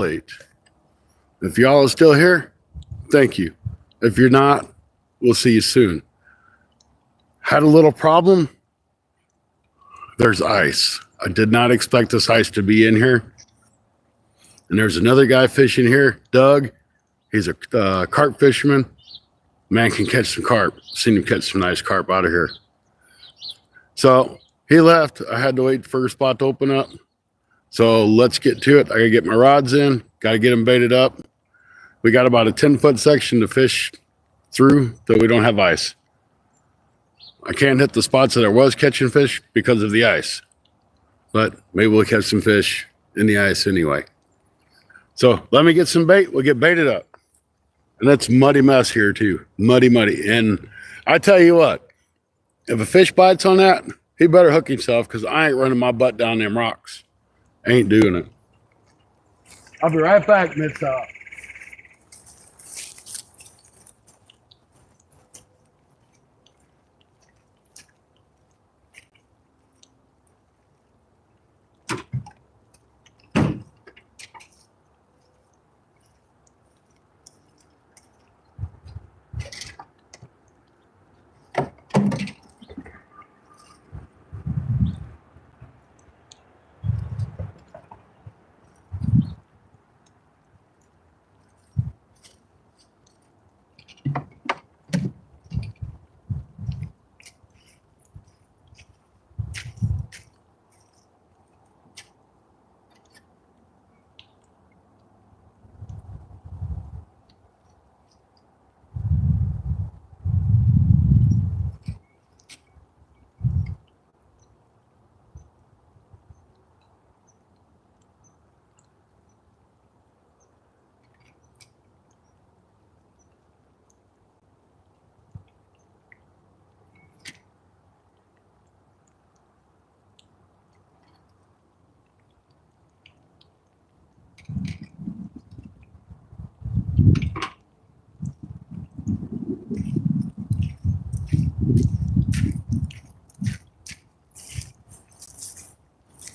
late. If y'all are still here, thank you. If you're not, we'll see you soon. Had a little problem. There's ice. I did not expect this ice to be in here. And there's another guy fishing here, Doug. He's a carp fisherman. Man can catch some carp. Seen him catch some nice carp out of here. So he left. I had to wait for a spot to open up. So let's get to it. I gotta get my rods in. Gotta get them baited up. We got about a 10-foot section to fish through that we don't have ice. I can't hit the spots that I was catching fish because of the ice. But maybe we'll catch some fish in the ice anyway. So let me get some bait. We'll get baited up. And that's muddy mess here too. Muddy. And I tell you what, if a fish bites on that, he better hook himself because I ain't running my butt down them rocks. Ain't doing it. I'll be right back, Miss.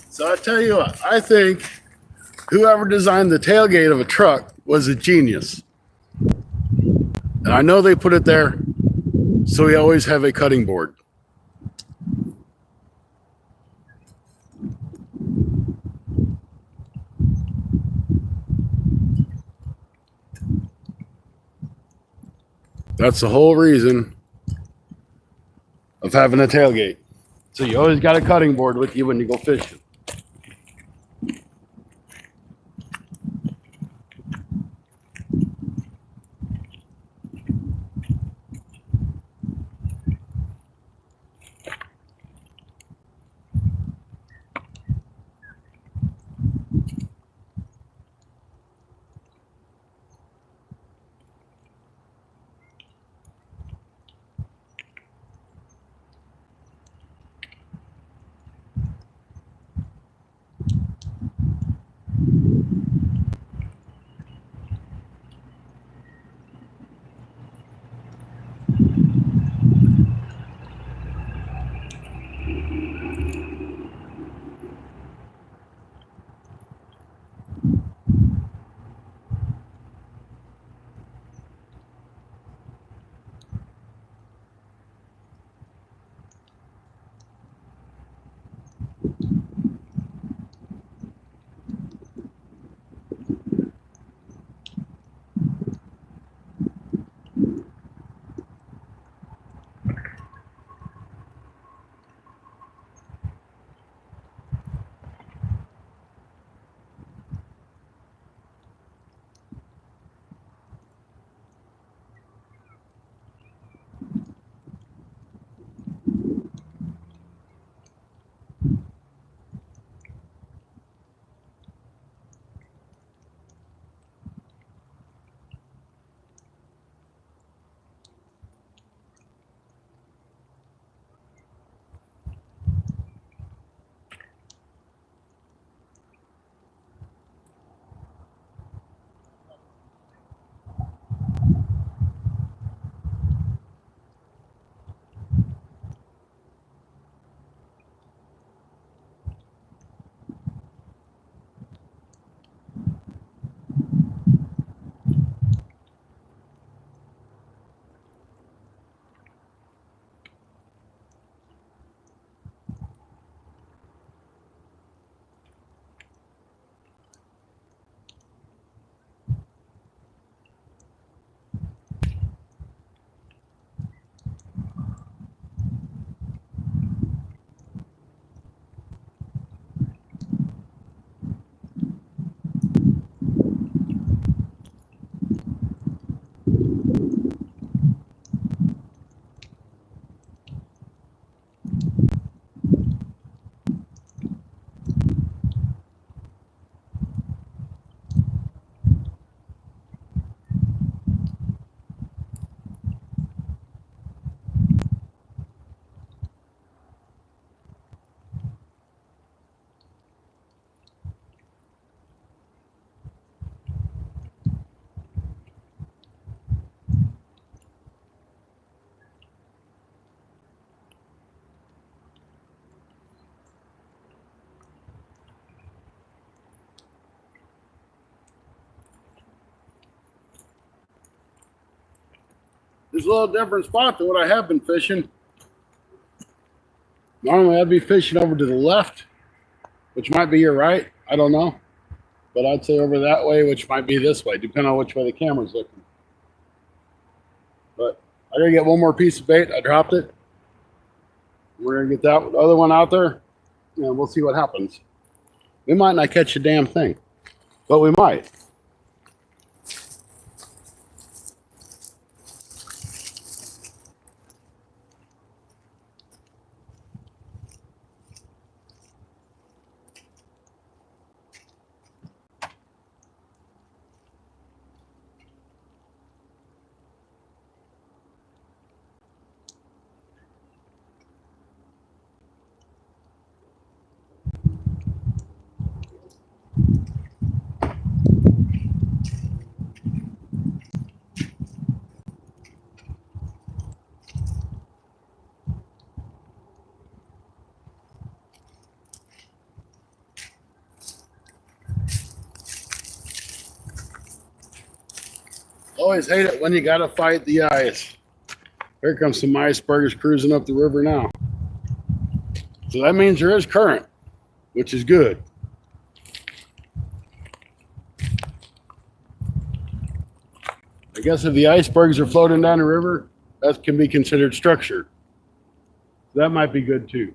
So I tell you what, I think whoever designed the tailgate of a truck was a genius. And I know they put it there so we always have a cutting board. That's the whole reason of having a tailgate. So you always got a cutting board with you when you go fishing. It's a little different spot than what I have been fishing. Normally I'd be fishing over to the left, which might be your right. I don't know. But I'd say over that way, which might be this way, depending on which way the camera's looking. But I gotta get one more piece of bait. I dropped it. We're gonna get that other one out there, and we'll see what happens. We might not catch a damn thing, but we might. Always hate it when you gotta fight the ice. Here comes some icebergs cruising up the river now. So that means there is current, which is good. I guess if the icebergs are floating down the river, that can be considered structure. That might be good too.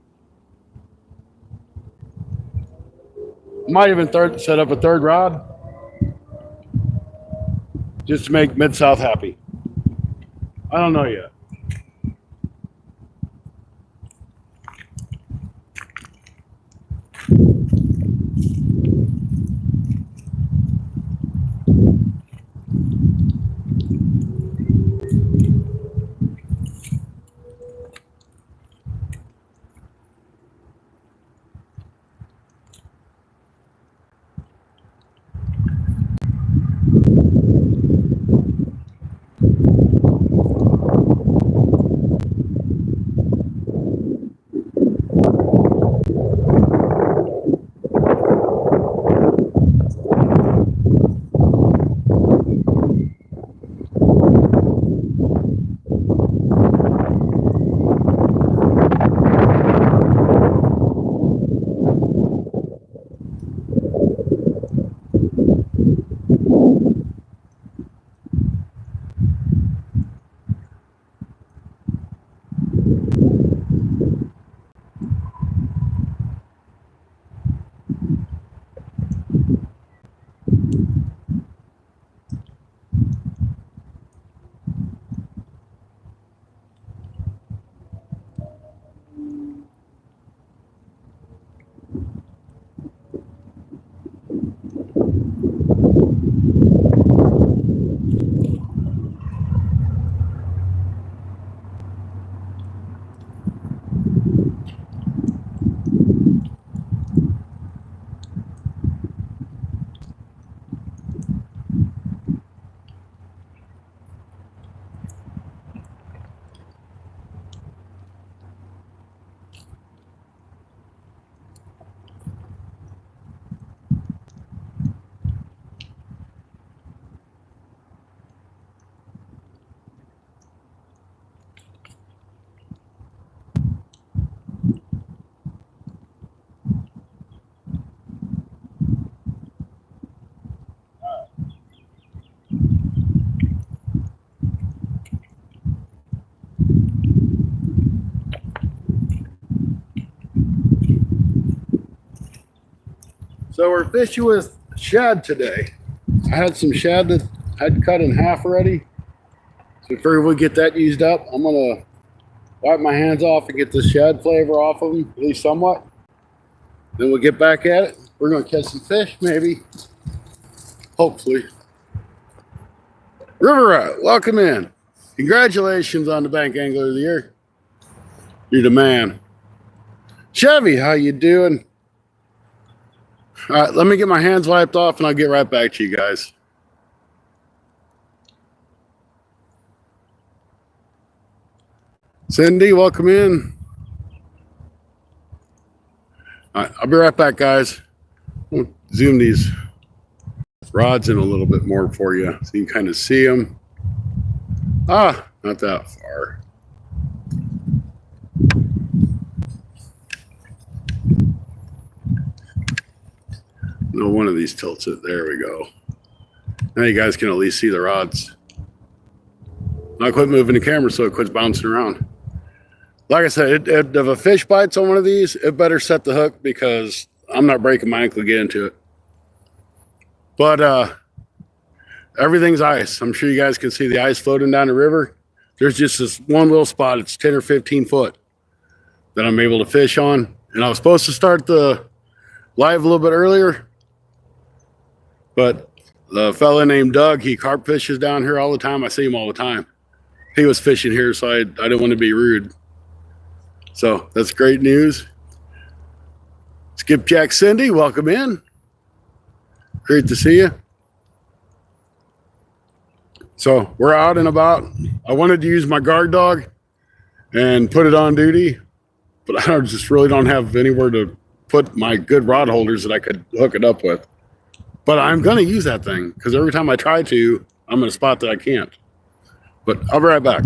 Might even set up a third rod just to make Mid-South happy. I don't know yet. So we're fishing with shad today. I had some shad that I'd cut in half already. So before we get that used up, I'm gonna wipe my hands off and get the shad flavor off of them, at least somewhat. Then we'll get back at it. We're gonna catch some fish, maybe. Hopefully. River Rat, welcome in. Congratulations on the Bank Angler of the Year. You're the man. Chevy, how you doing? All right, let me get my hands wiped off and I'll get right back to you guys. Cindy, welcome in. All right, I'll be right back, guys. I'll zoom these rods in a little bit more for you so you can kind of see them. Ah, not that far. No, one of these tilts it. There we go. Now you guys can at least see the rods. I quit moving the camera so it quits bouncing around. Like I said, if a fish bites on one of these, it better set the hook because I'm not breaking my ankle to get into it. But everything's ice. I'm sure you guys can see the ice floating down the river. There's just this one little spot. It's 10 or 15 foot that I'm able to fish on. And I was supposed to start the live a little bit earlier, but the fella named Doug, he carp fishes down here all the time. I see him all the time. He was fishing here, so I didn't want to be rude. So that's great news. Skipjack Cindy, welcome in. Great to see you. So we're out and about. I wanted to use my guard dog and put it on duty, but I just really don't have anywhere to put my good rod holders that I could hook it up with. But I'm going to use that thing because every time I try to, I'm in a spot that I can't. But I'll be right back.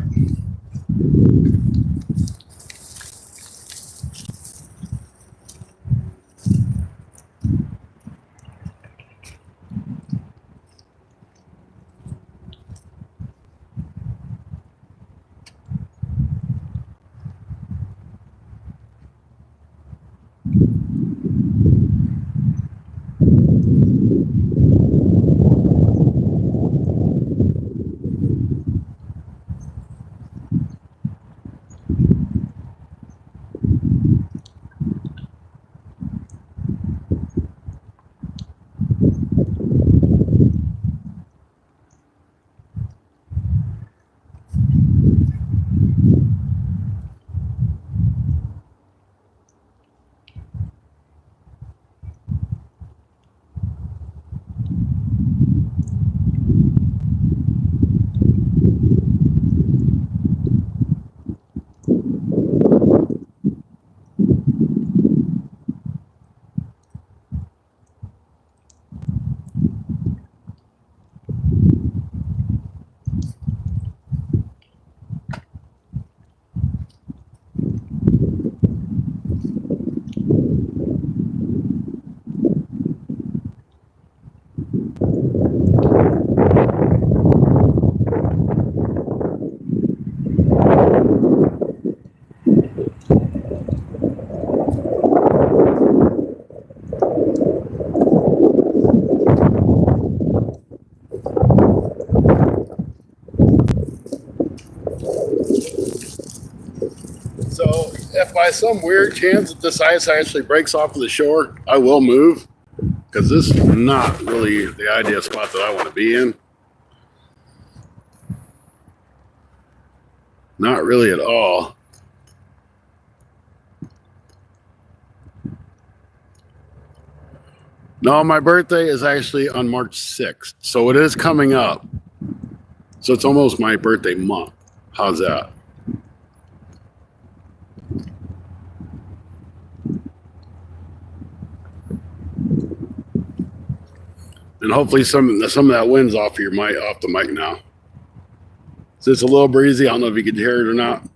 So if by some weird chance that this ice actually breaks off of the shore, I will move because this is not really the ideal spot that I want to be in. Not really at all. No, my birthday is actually on March 6th, so it is coming up. So it's almost my birthday month. How's that? And hopefully some of that wind's off your mic, off the mic now. So it's a little breezy. I don't know if you could hear it or not.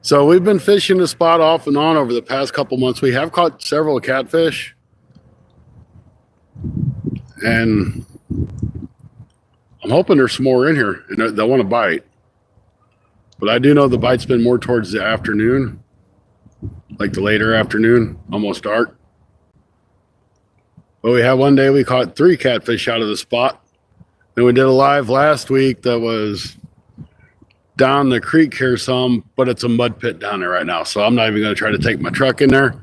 So we've been fishing the spot off and on over the past couple months. We have caught several catfish. And I'm hoping there's some more in here and they'll want to bite. But I do know the bite's been more towards the afternoon, like the later afternoon, almost dark. But we had one day we caught 3 catfish out of the spot. Then we did a live last week that was down the creek here some, but it's a mud pit down there right now. So I'm not even going to try to take my truck in there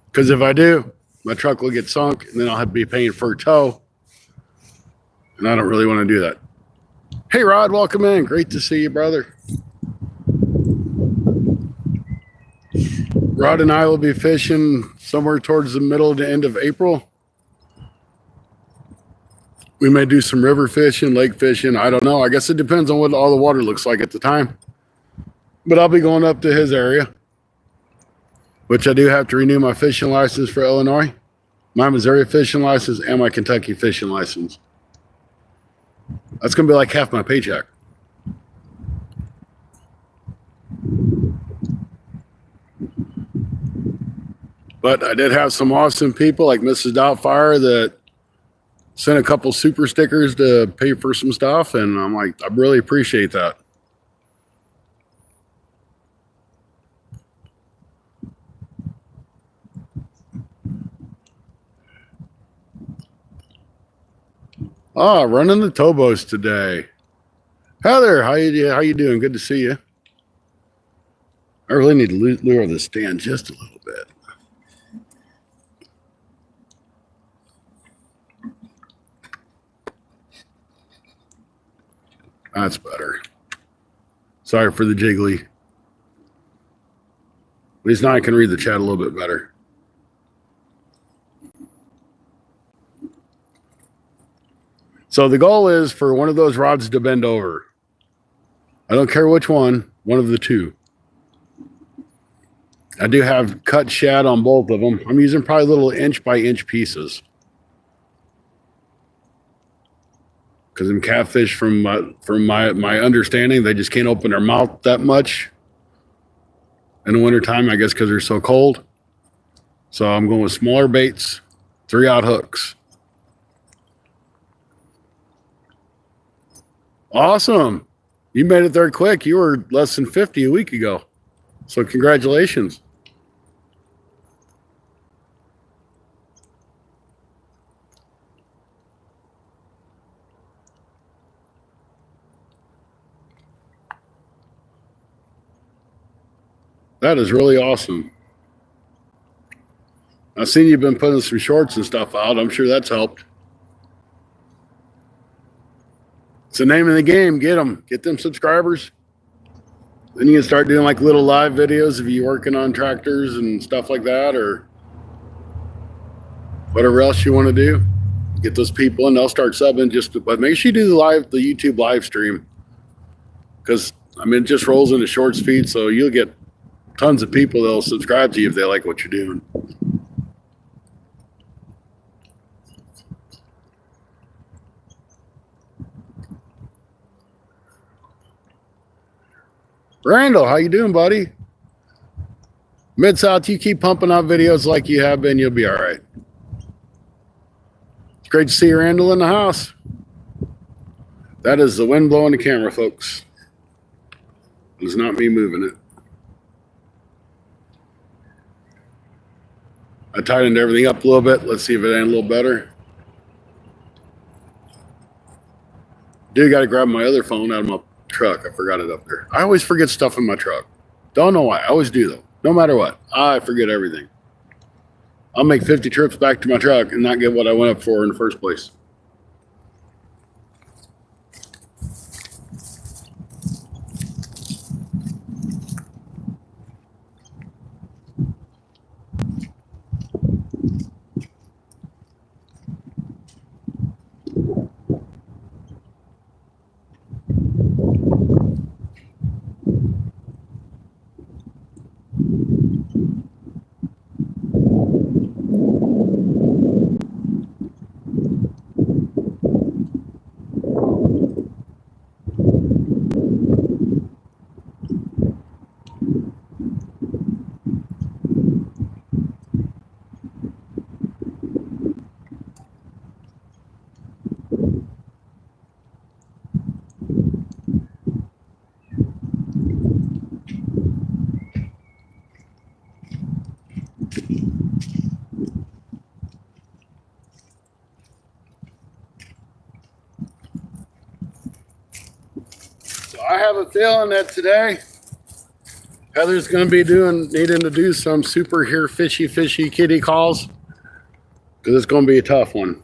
because if I do, my truck will get sunk and then I'll have to be paying for a tow. And I don't really want to do that. Hey, Rod, welcome in. Great to see you, brother. Rod and I will be fishing somewhere towards the middle to end of April. We may do some river fishing, lake fishing. I don't know. I guess it depends on what all the water looks like at the time. But I'll be going up to his area, which I do have to renew my fishing license for Illinois. my Missouri fishing license and my Kentucky fishing license. That's going to be like half my paycheck. But I did have some awesome people like Mrs. Doubtfire that sent a couple super stickers to pay for some stuff. And I'm like, I really appreciate that. Running the towboats today. Heather, how you doing? Good to see you. I really need to lower the stand just a little bit. That's better. Sorry for the jiggly. At least now I can read the chat a little bit better. So the goal is for one of those rods to bend over. I don't care which one of the two. I do have cut shad on both of them. I'm using probably little inch by inch pieces. Because in catfish, from my understanding, they just can't open their mouth that much in the wintertime, I guess because they're so cold. So I'm going with smaller baits, 3/0 hooks. Awesome. You made it there quick. You were less than 50 a week ago. So congratulations. That is really awesome. I've seen you've been putting some shorts and stuff out. I'm sure that's helped. It's the name of the game. Get them. Get them subscribers. Then you can start doing like little live videos of you working on tractors and stuff like that, or whatever else you want to do. Get those people and they'll start subbing. But make sure you do the YouTube live stream, because I mean it just rolls into shorts feed, so you'll get tons of people that'll subscribe to you if they like what you're doing. Randall, how you doing, buddy? Mid-South, you keep pumping out videos like you have been, you'll be all right. It's great to see Randall in the house. That is the wind blowing the camera, folks. It's not me moving it. I tightened everything up a little bit. Let's see if it ain't a little better. Dude, got to grab my other phone out of my truck. I forgot it up there. I always forget stuff in my truck. Don't know why. I always do, though. No matter what. I forget everything. I'll make 50 trips back to my truck and not get what I went up for in the first place. I have a feeling that today Heather's going to be needing to do some super here fishy kitty calls, because it's going to be a tough one.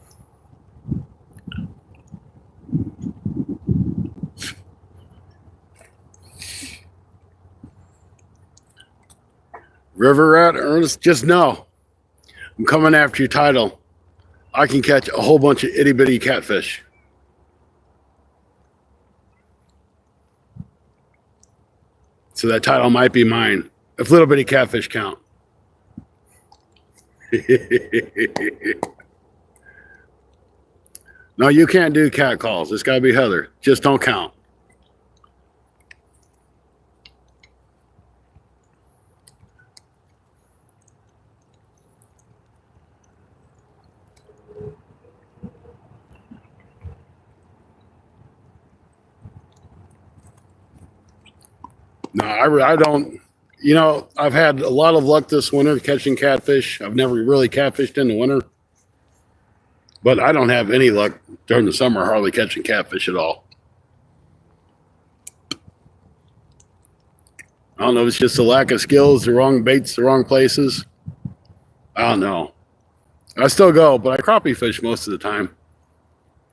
River Rat Ernest, just know I'm coming after your title. I can catch a whole bunch of itty bitty catfish. So that title might be mine, if little bitty catfish count. No, you can't do cat calls. It's got to be Heather. Just don't count. No, I don't. You know, I've had a lot of luck this winter catching catfish. I've never really catfished in the winter, but I don't have any luck during the summer hardly catching catfish at all. I don't know if it's just a lack of skills, the wrong baits, the wrong places. I don't know. I still go, but I crappie fish most of the time.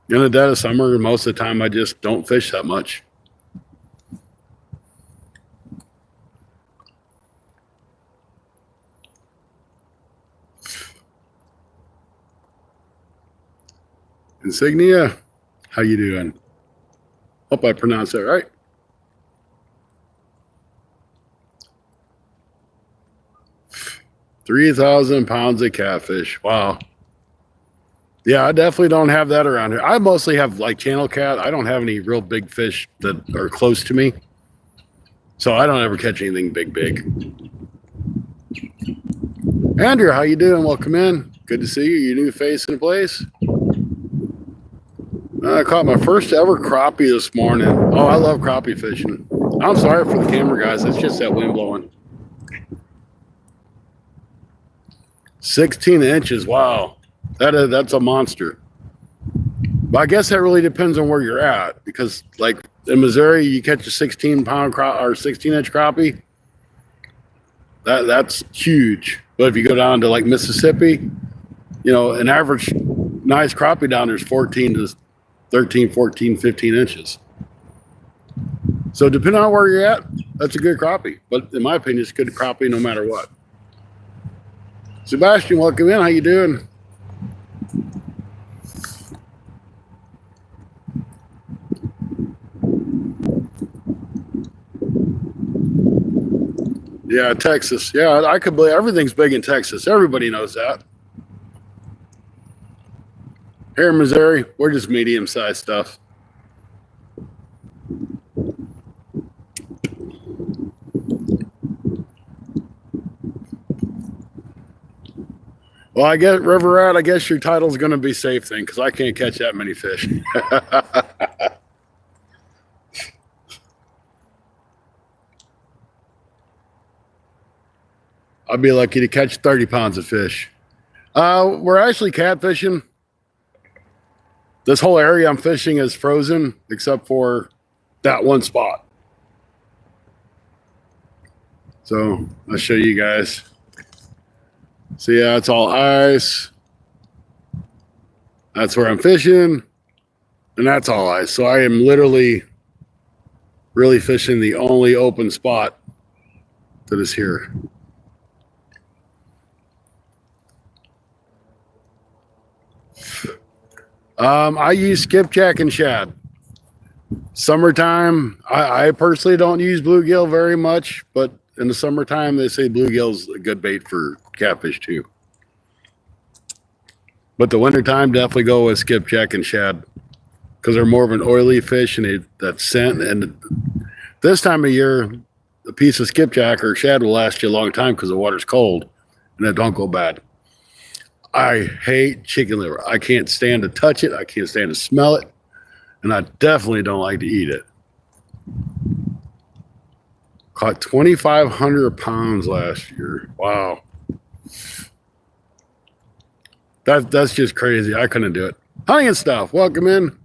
In the dead of summer, most of the time I just don't fish that much. Insignia, how you doing? Hope I pronounced that right. £3,000 of catfish. Wow. Yeah, I definitely don't have that around here. I mostly have like channel cat. I don't have any real big fish that are close to me. So I don't ever catch anything big. Andrew, how you doing? Welcome in. Good to see you. Your new face in place. I caught my first ever crappie this morning. Oh, I love crappie fishing. I'm sorry for the camera, guys. It's just that wind blowing. 16 inches. Wow. That's a monster. But I guess that really depends on where you're at, because like in Missouri, you catch a 16-pound or 16-inch crappie. That's huge. But if you go down to like Mississippi, you know, an average nice crappie down there is 14 to 13, 14, 15 inches. So depending on where you're at, that's a good crappie. But in my opinion, it's a good crappie no matter what. Sebastian, welcome in. How you doing? Yeah, Texas. Yeah, I could believe everything's big in Texas. Everybody knows that. Here in Missouri, we're just medium-sized stuff. Well, I guess River Rat, I guess your title's going to be safe then, because I can't catch that many fish. I'll be lucky to catch 30 pounds of fish. We're actually catfishing. This whole area I'm fishing is frozen except for that one spot. So I'll show you guys. So yeah, it's all ice. That's where I'm fishing. And that's all ice. So I am literally really fishing the only open spot that is here. I use skipjack and shad. Summertime, I personally don't use bluegill very much, but in the summertime, they say bluegill's a good bait for catfish too. But the wintertime, definitely go with skipjack and shad because they're more of an oily fish and that scent. And this time of year, a piece of skipjack or shad will last you a long time because the water's cold and it don't go bad. I hate chicken liver. I can't stand to touch it. I can't stand to smell it. And I definitely don't like to eat it. Caught 2,500 pounds last year. Wow. That's just crazy. I couldn't do it. Honey and stuff. Welcome in.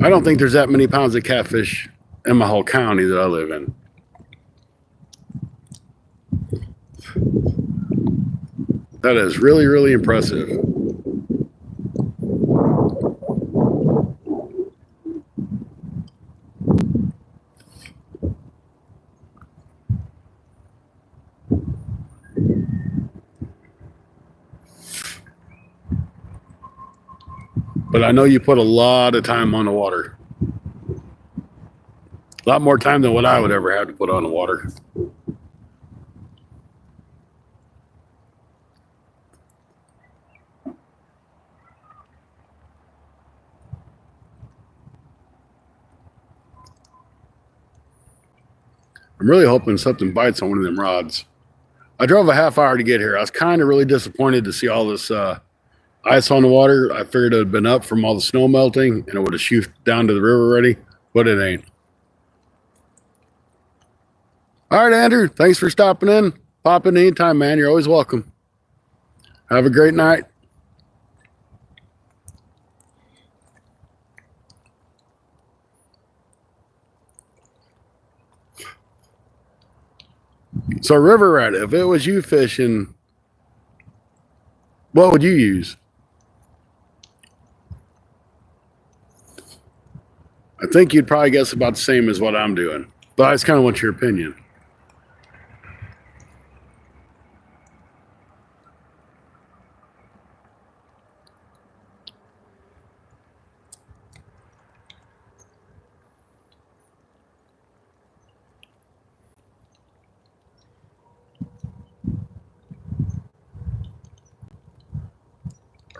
I don't think there's that many pounds of catfish in my whole county that I live in. That is really, really impressive. But I know you put a lot of time on the water. A lot more time than what I would ever have to put on the water. I'm really hoping something bites on one of them rods. I drove a half hour to get here. I was kind of really disappointed to see all this ice on the water. I figured it had been up from all the snow melting and it would have shoot down to the river already, but it ain't. All right, Andrew, thanks for stopping in. Pop in anytime, man. You're always welcome. Have a great night. So, river rat, if it was you fishing, what would you use? I think you'd probably guess about the same as what I'm doing, but I just kind of want your opinion.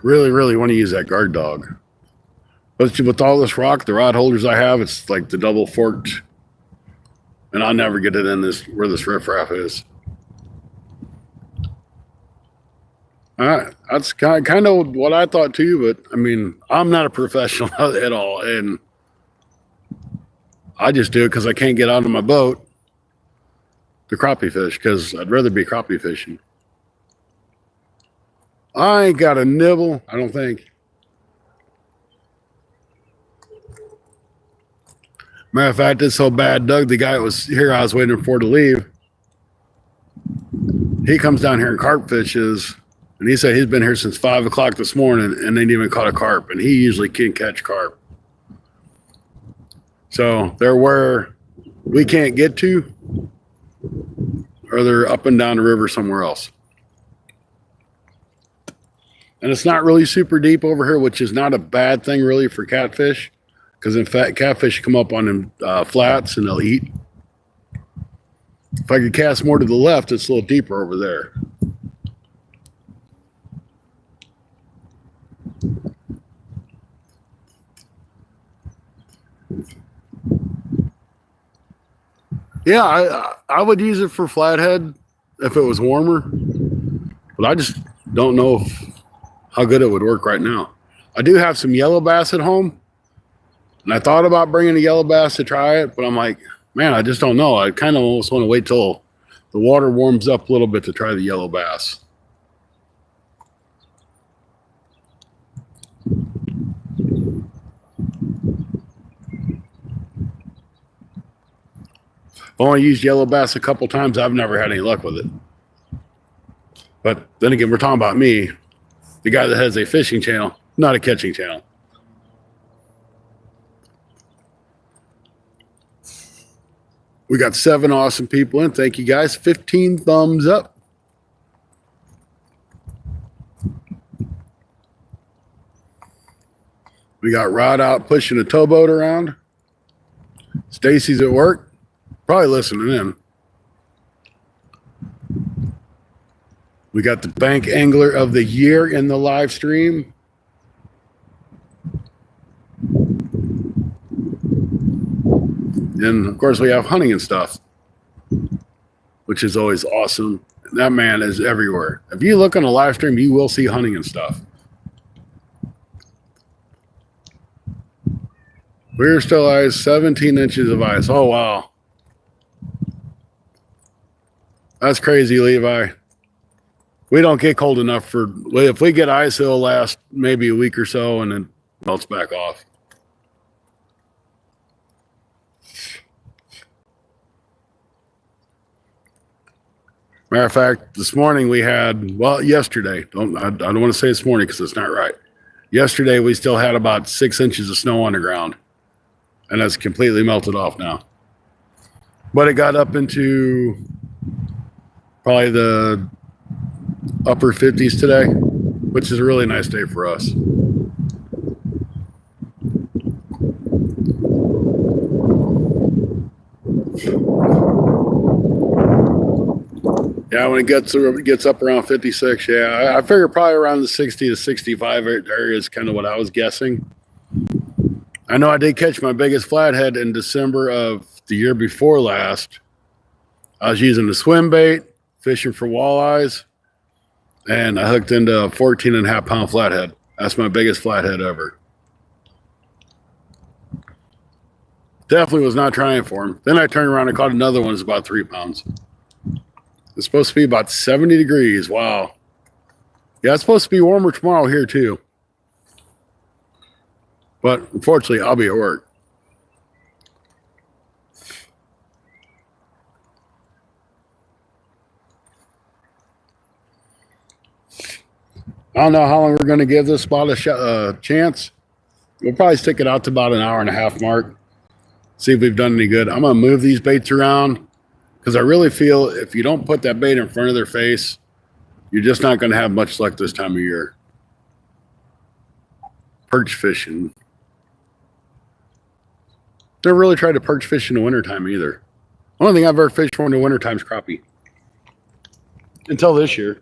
Really, really want to use that guard dog. But with all this rock, the rod holders I have, it's like the double forked, and I'll never get it in this where this riffraff is. All right, that's kind of what I thought too. But I mean, I'm not a professional at all, and I just do it because I can't get out of my boat to crappie fish because I'd rather be crappie fishing. I ain't got a nibble, I don't think. Matter of fact, it's so bad, Doug, the guy that was here I was waiting for to leave, he comes down here and carp fishes, and he said he's been here since 5 o'clock this morning and ain't even caught a carp, and he usually can catch carp. So they're where we can't get to, or they're up and down the river somewhere else. And it's not really super deep over here, which is not a bad thing really for catfish, because in fact, catfish come up on them flats and they'll eat. If I could cast more to the left, it's a little deeper over there. Yeah, I would use it for flathead if it was warmer, but I just don't know how good it would work right now. I do have some yellow bass at home, and I thought about bringing a yellow bass to try it, but I'm like, man, I just don't know. I kind of almost want to wait till the water warms up a little bit to try the yellow bass. I've only used yellow bass a couple times. I've never had any luck with it. But then again, we're talking about me, the guy that has a fishing channel, not a catching channel. We got 7 awesome people in. Thank you guys. 15 thumbs up. We got Rod out pushing a towboat around. Stacy's at work. Probably listening in. We got the Bank Angler of the Year in the live stream. And of course, we have hunting and stuff, which is always awesome. That man is everywhere. If you look on a live stream, you will see hunting and stuff. We're still ice, 17 inches of ice. Oh, wow. That's crazy, Levi. We don't get cold enough for, if we get ice, it'll last maybe a week or so and then melts back off. Matter of fact, this morning we had, well, yesterday, I don't want to say this morning because it's not right. Yesterday, we still had about 6 inches of snow on the ground, and that's completely melted off now. But it got up into probably the upper 50s today, which is a really nice day for us. Yeah, when it gets up around 56, yeah, I figure probably around the 60 to 65 area is kind of what I was guessing. I know I did catch my biggest flathead in December of the year before last, I was using the swim bait, fishing for walleyes, and I hooked into a 14.5-pound flathead. That's my biggest flathead ever. Definitely was not trying for him. Then I turned around and caught another one. It's about 3 pounds. It's supposed to be about 70 degrees. Wow. Yeah, it's supposed to be warmer tomorrow here too. But unfortunately, I'll be at work. I don't know how long we're going to give this spot a chance. We'll probably stick it out to about an hour and a half mark. See if we've done any good. I'm going to move these baits around because I really feel if you don't put that bait in front of their face, you're just not going to have much luck this time of year. Perch fishing. Never really tried to perch fish in the wintertime either. Only thing I've ever fished for in the wintertime is crappie. Until this year.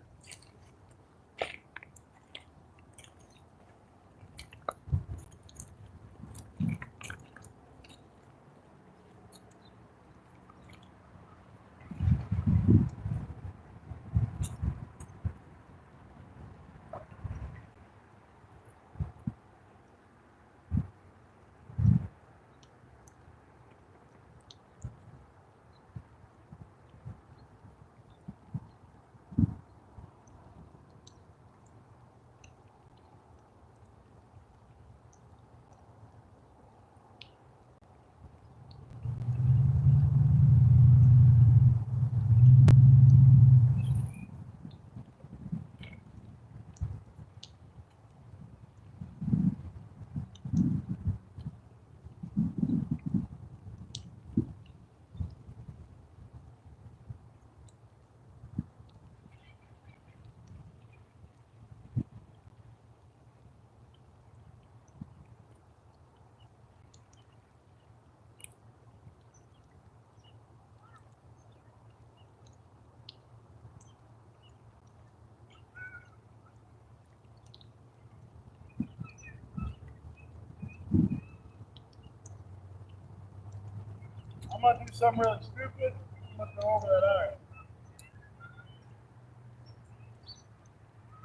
I'm going to do something really stupid. I'm going to throw over that iron.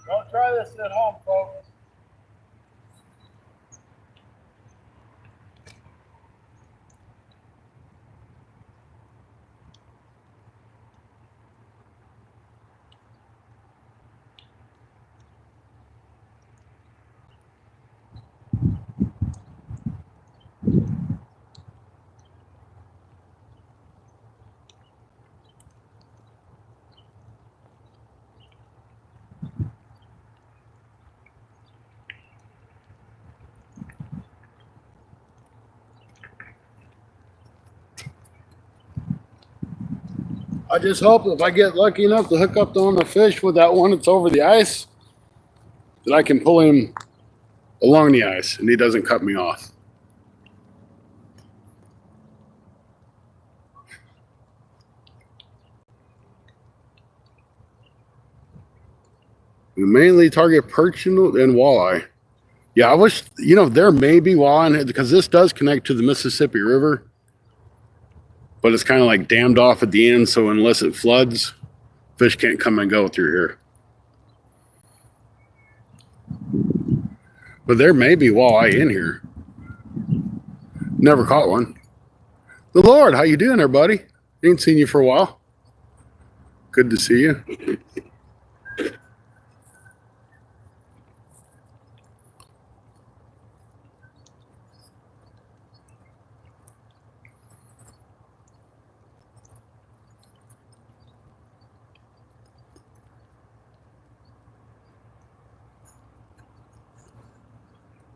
Don't try this at home, folks. I just hope if I get lucky enough to hook up on the fish with that one that's over the ice, that I can pull him along the ice and he doesn't cut me off. We mainly target perch and walleye. Yeah, I wish, there may be walleye because this does connect to the Mississippi River. But it's kind of like dammed off at the end, so unless it floods, fish can't come and go through here. But there may be walleye in here. Never caught one. The Lord, how you doing there, buddy? Ain't seen you for a while. Good to see you.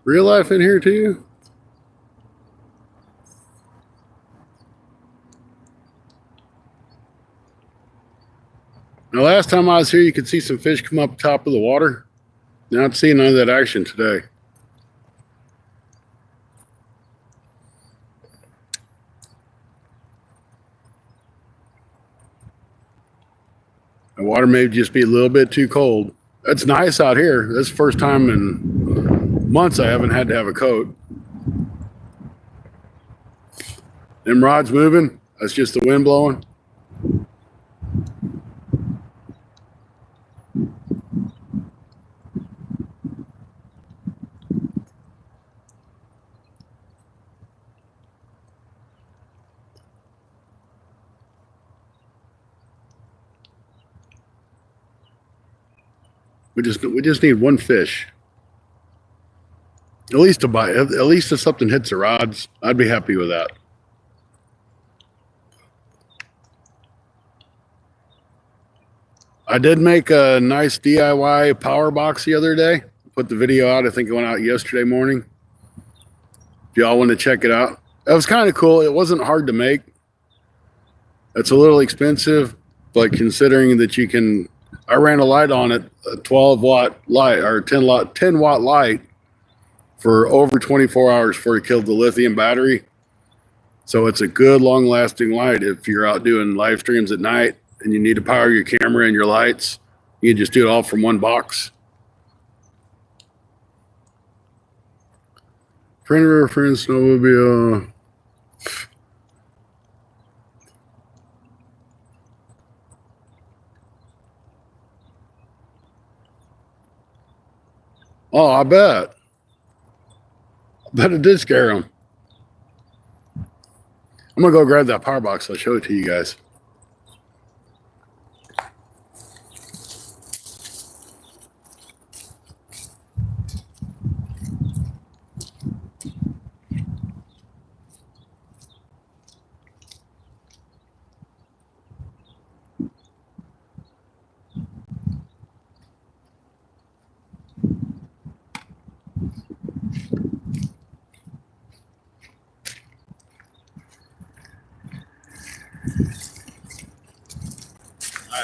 Real life in here too? Now, last time I was here, you could see some fish come up top of the water. Not seeing none of that action today. The water may just be a little bit too cold. It's nice out here. That's the first time in months I haven't had to have a coat. Them rods moving. That's just the wind blowing. We just need one fish. At least to bite. At least if something hits the rods, I'd be happy with that. I did make a nice DIY power box the other day. Put the video out. I think it went out yesterday morning. If y'all want to check it out. That was kind of cool. It wasn't hard to make. It's a little expensive, but considering that you can, I ran a light on it, a 12-watt light or 10-watt light for over 24 hours before it killed the lithium battery. So it's a good long-lasting light if you're out doing live streams at night and you need to power your camera and your lights. You can just do it all from one box. Printer reference, snowmobile. Oh, I bet. I bet it did scare him. I'm going to go grab that power box. I'll show it to you guys.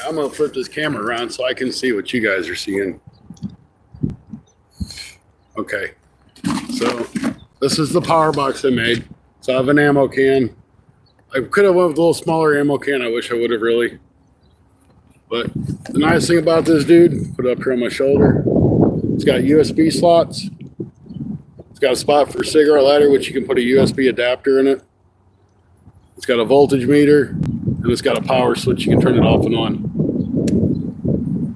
I'm going to flip this camera around so I can see what you guys are seeing. Okay, so this is the power box I made. So I have an ammo can. I could have went with a little smaller ammo can. I wish I would have really. But the nice thing about this dude, put it up here on my shoulder, it's got USB slots. It's got a spot for a cigarette lighter, which you can put a USB adapter in it. It's got a voltage meter, and it's got a power switch. You can turn it off and on.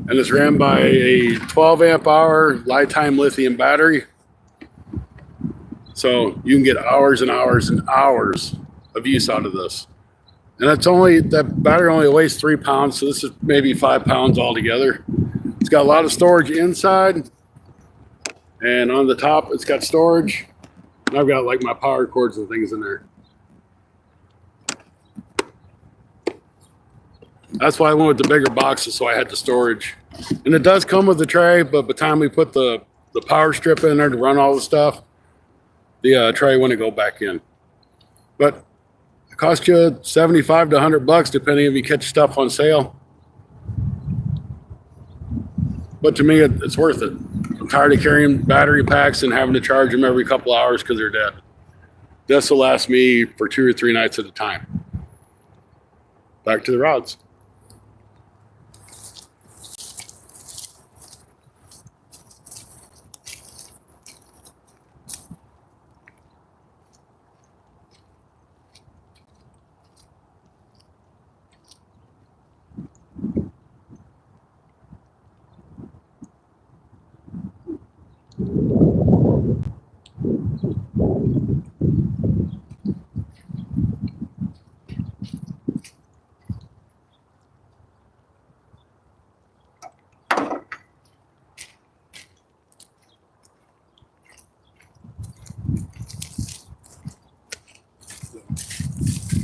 And it's ran by a 12 amp hour lifetime lithium battery. So you can get hours and hours and hours of use out of this. And that battery only weighs 3 pounds. So this is maybe 5 pounds altogether. It's got a lot of storage inside. And on the top, it's got storage. And I've got like my power cords and things in there. That's why I went with the bigger boxes, so I had the storage. And it does come with the tray, but by the time we put the power strip in there to run all the stuff, the tray wouldn't go back in. But it costs you $75 to $100, depending if you catch stuff on sale. But to me, it's worth it. I'm tired of carrying battery packs and having to charge them every couple hours because they're dead. This will last me for 2 or 3 nights at a time. Back to the rods.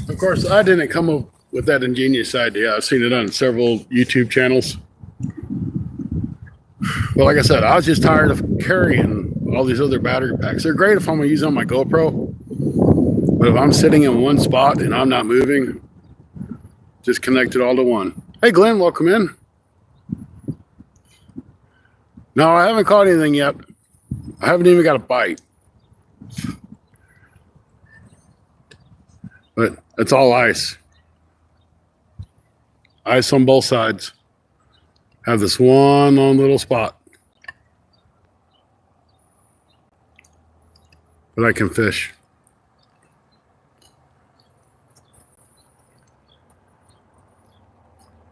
Of course, I didn't come up with that ingenious idea. I've seen it on several YouTube channels. But like I said, I was just tired of carrying all these other battery packs. They're great if I'm going to use on my GoPro. But if I'm sitting in one spot and I'm not moving, just connect it all to one. Hey, Glenn, welcome in. No, I haven't caught anything yet. I haven't even got a bite. But it's all ice. Ice on both sides. Have this one little spot. But I can fish.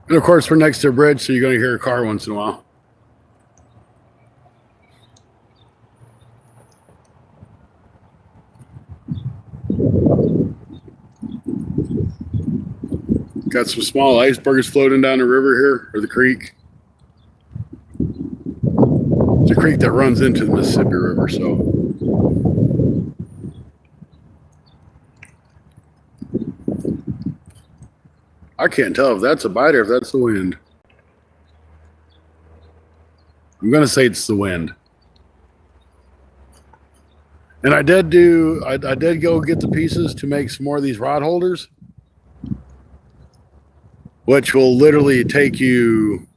And of course, we're next to a bridge, so you're going to hear a car once in a while. Got some small icebergs floating down the river here, or the creek. a creek that runs into the Mississippi River. So I can't tell if that's a bite or if that's the wind. I'm going to say it's the wind. And I did go get the pieces to make some more of these rod holders, which will literally take you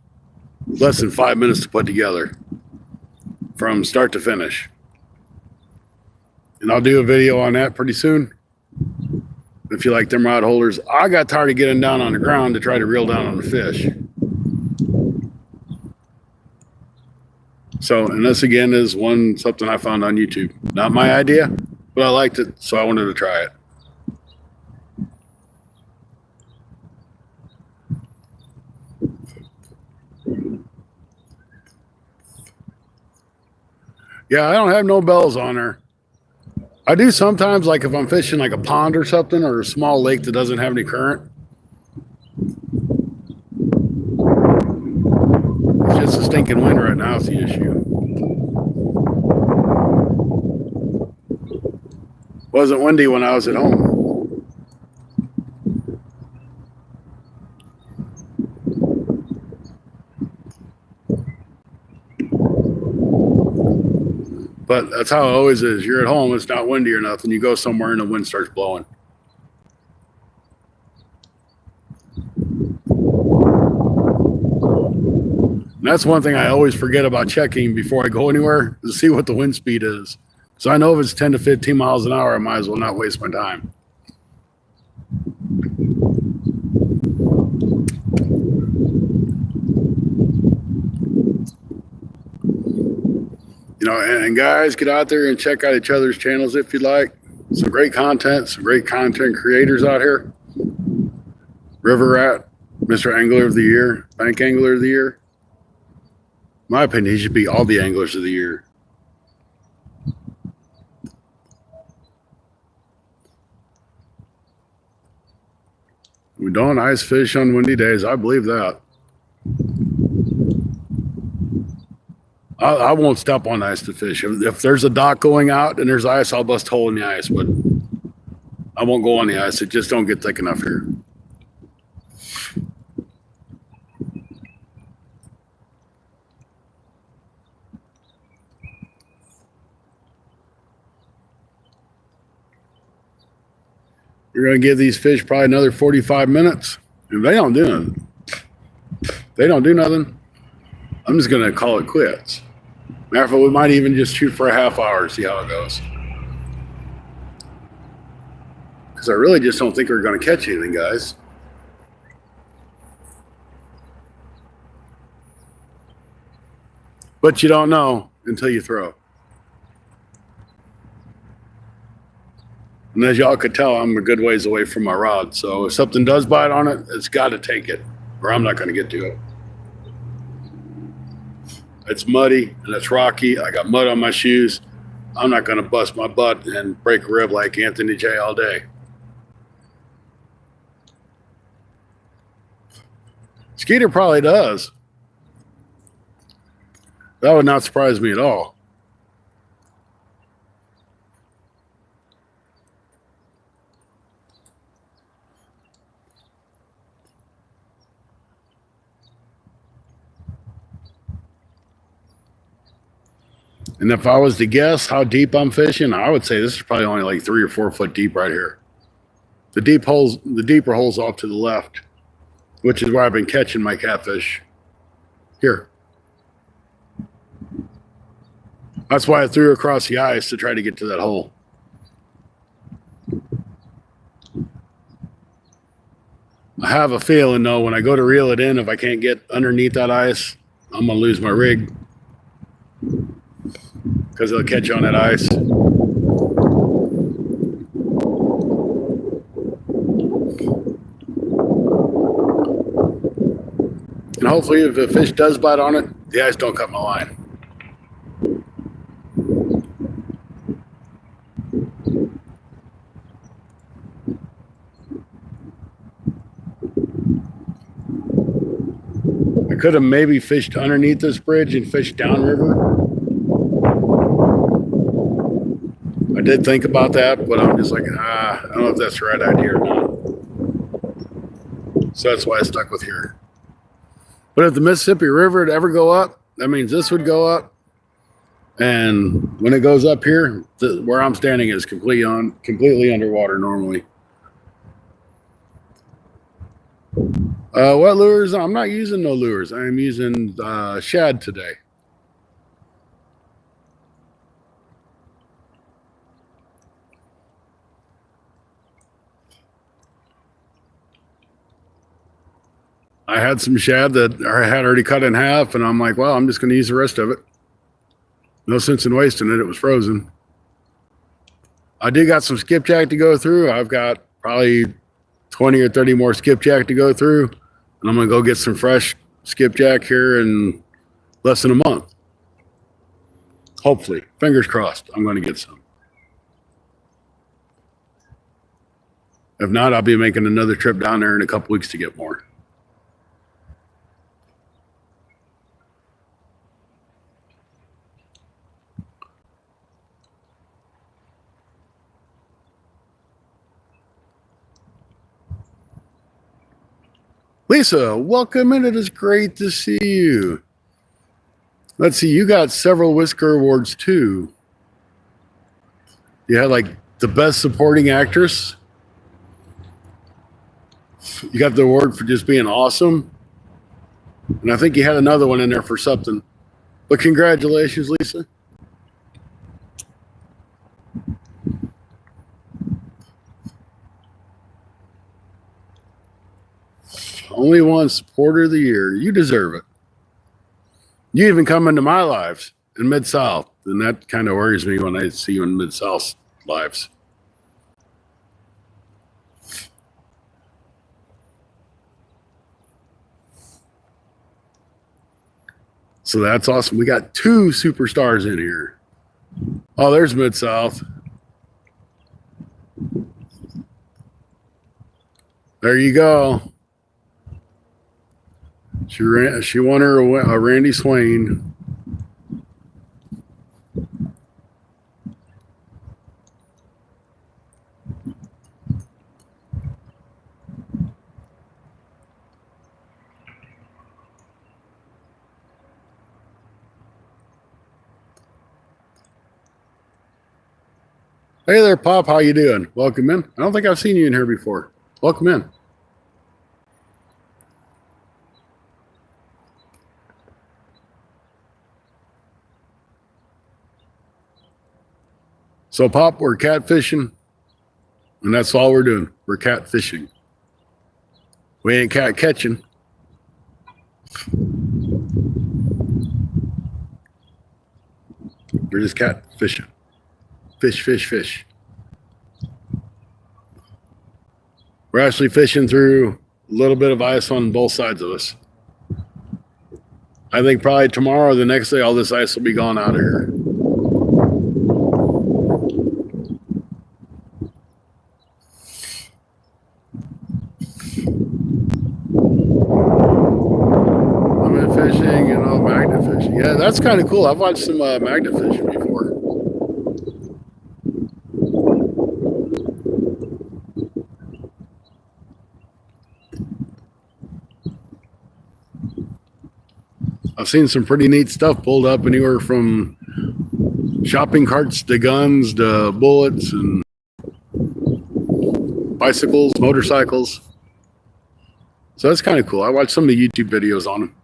less than 5 minutes to put together from start to finish. And I'll do a video on that pretty soon. If you like them rod holders, I got tired of getting down on the ground to try to reel down on the fish. So, and this again is something I found on YouTube. Not my idea, but I liked it, so I wanted to try it. Yeah, I don't have no bells on her. I do sometimes, like if I'm fishing like a pond or something, or a small lake that doesn't have any current. It's just a stinking wind right now is the issue. Wasn't windy when I was at home. But that's how it always is. You're at home, it's not windy or nothing. You go somewhere and the wind starts blowing. And that's one thing I always forget about checking before I go anywhere, is to see what the wind speed is. So I know if it's 10 to 15 miles an hour, I might as well not waste my time. You know, and guys, get out there and check out each other's channels if you'd like. Some great content, some great content creators out here. River Rat, Mr. Angler of the Year, Bank Angler of the Year. In my opinion, he should be all the anglers of the year. We don't ice fish on windy days. I believe that. I won't step on ice to fish. If there's a dock going out and there's ice, I'll bust a hole in the ice, but I won't go on the ice. It just don't get thick enough here. We're going to give these fish probably another 45 minutes. If they don't do nothing, I'm just going to call it quits. Matter of fact, we might even just shoot for a half hour, see how it goes. Because I really just don't think we're going to catch anything, guys. But you don't know until you throw. And as y'all could tell, I'm a good ways away from my rod. So if something does bite on it, it's got to take it, or I'm not going to get to it. It's muddy and it's rocky. I got mud on my shoes. I'm not going to bust my butt and break a rib like Anthony J all day. Skeeter probably does. That would not surprise me at all. And if I was to guess how deep I'm fishing, I would say this is probably only like 3 or 4 foot deep right here. The deeper holes off to the left, which is where I've been catching my catfish. Here. That's why I threw across the ice to try to get to that hole. I have a feeling though, when I go to reel it in, if I can't get underneath that ice, I'm gonna lose my rig. Because it'll catch on that ice. And hopefully if a fish does bite on it, the ice don't cut my line. I could have maybe fished underneath this bridge and fished downriver. did think about that, but I'm just like, I don't know if that's the right idea or not. So that's why I stuck with here. But if the Mississippi River would ever go up, that means this would go up. And when it goes up here, where I'm standing is completely underwater normally. What lures? I'm not using no lures. I'm using shad today. I had some shad that I had already cut in half, and I'm like, well, I'm just going to use the rest of it. No sense in wasting it. It was frozen. I did got some skipjack to go through. I've got probably 20 or 30 more skipjack to go through, and I'm going to go get some fresh skipjack here in less than a month. Hopefully. Fingers crossed, I'm going to get some. If not, I'll be making another trip down there in a couple weeks to get more. Lisa, welcome in. It is great to see you. Let's see, you got several Whisker Awards too. You had like the best supporting actress. You got the award for just being awesome. And I think you had another one in there for something. But congratulations, Lisa. Only one supporter of the year. You deserve it. You even come into my lives in Mid-South, and that kind of worries me when I see you in Mid-South lives. So that's awesome. We got 2 superstars in here. Oh, there's Mid-South. There you go. She won her a Randy Swain. Hey there, Pop. How you doing? Welcome in. I don't think I've seen you in here before. Welcome in. So, Pop, we're catfishing, and that's all we're doing. We're catfishing. We ain't cat catching. We're just catfishing. Fish, fish, fish. We're actually fishing through a little bit of ice on both sides of us. I think probably tomorrow or the next day, all this ice will be gone out of here. Fishing, you know, magnet fishing. Yeah, that's kind of cool. I've watched some magnet fishing before. I've seen some pretty neat stuff pulled up anywhere from shopping carts to guns to bullets and bicycles, motorcycles. So that's kind of cool. I watched some of the YouTube videos on them.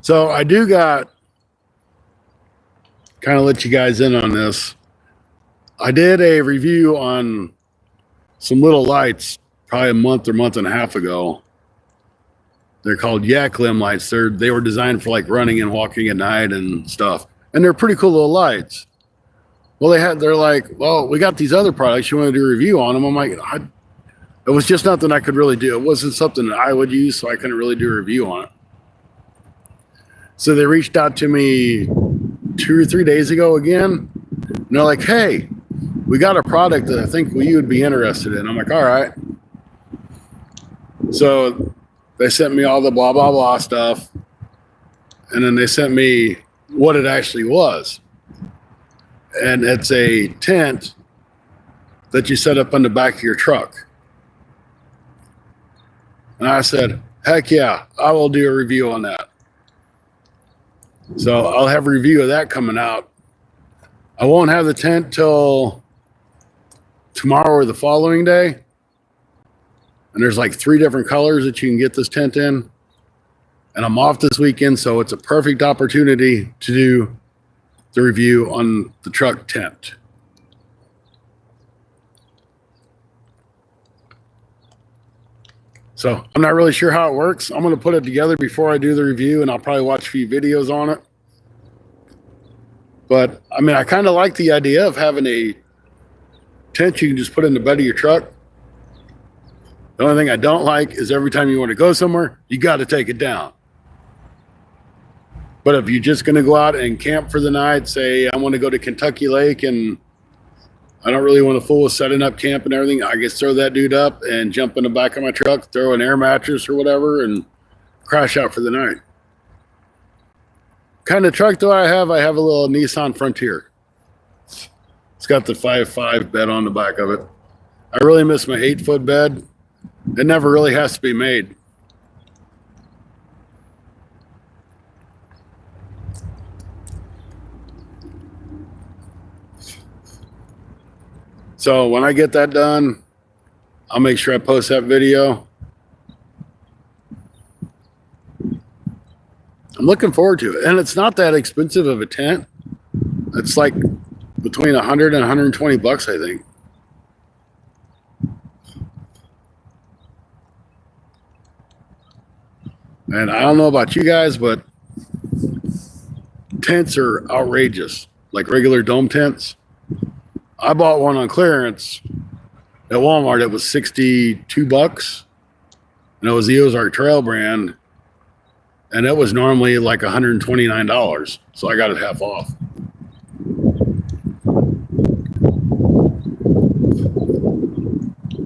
So I do got kind of let you guys in on this. I did a review on some little lights probably a month and a half ago. They're called yak limb lights. They were designed for like running and walking at night and stuff. And they're pretty cool little lights. Well, they're like, well, we got these other products. You want to do a review on them? I'm like, It was just nothing I could really do. It wasn't something that I would use, so I couldn't really do a review on it. So they reached out to me 2 or 3 days ago again. And they're like, hey, we got a product that I think you would be interested in. I'm like, all right. So they sent me all the blah, blah, blah stuff. And then they sent me what it actually was. And it's a tent that you set up on the back of your truck. And I said, heck yeah, I will do a review on that. So I'll have a review of that coming out. I won't have the tent till tomorrow or the following day. And there's like 3 different colors that you can get this tent in. And I'm off this weekend, so it's a perfect opportunity to do the review on the truck tent. So I'm not really sure how it works. I'm going to put it together before I do the review, and I'll probably watch a few videos on it. But I mean, I kind of like the idea of having a tent you can just put in the bed of your truck. The only thing I don't like is every time you want to go somewhere, you got to take it down. But if you're just going to go out and camp for the night, say I want to go to Kentucky Lake and I don't really want to fool with setting up camp and everything, I just throw that dude up and jump in the back of my truck, throw an air mattress or whatever, and crash out for the night. Kind of truck do I have? I have a little Nissan Frontier. It's got the 5.5 bed on the back of it. I really miss my 8-foot bed. It never really has to be made. So when I get that done, I'll make sure I post that video. I'm looking forward to it. And it's not that expensive of a tent. It's like between 100 and 120 bucks, I think. And I don't know about you guys, but tents are outrageous, like regular dome tents. I bought one on clearance at Walmart. It was 62 bucks. And it was the Ozark Trail brand. And it was normally like $129. So I got it half off.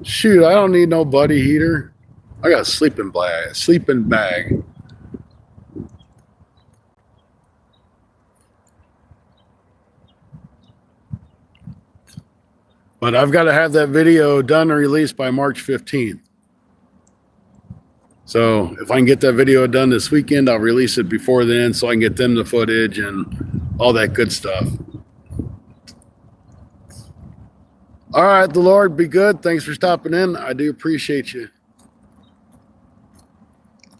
Shoot, I don't need no buddy heater. I got a sleeping bag. But I've got to have that video done and released by March 15th. So if I can get that video done this weekend, I'll release it before then so I can get them the footage and all that good stuff. All right, the Lord be good. Thanks for stopping in. I do appreciate you.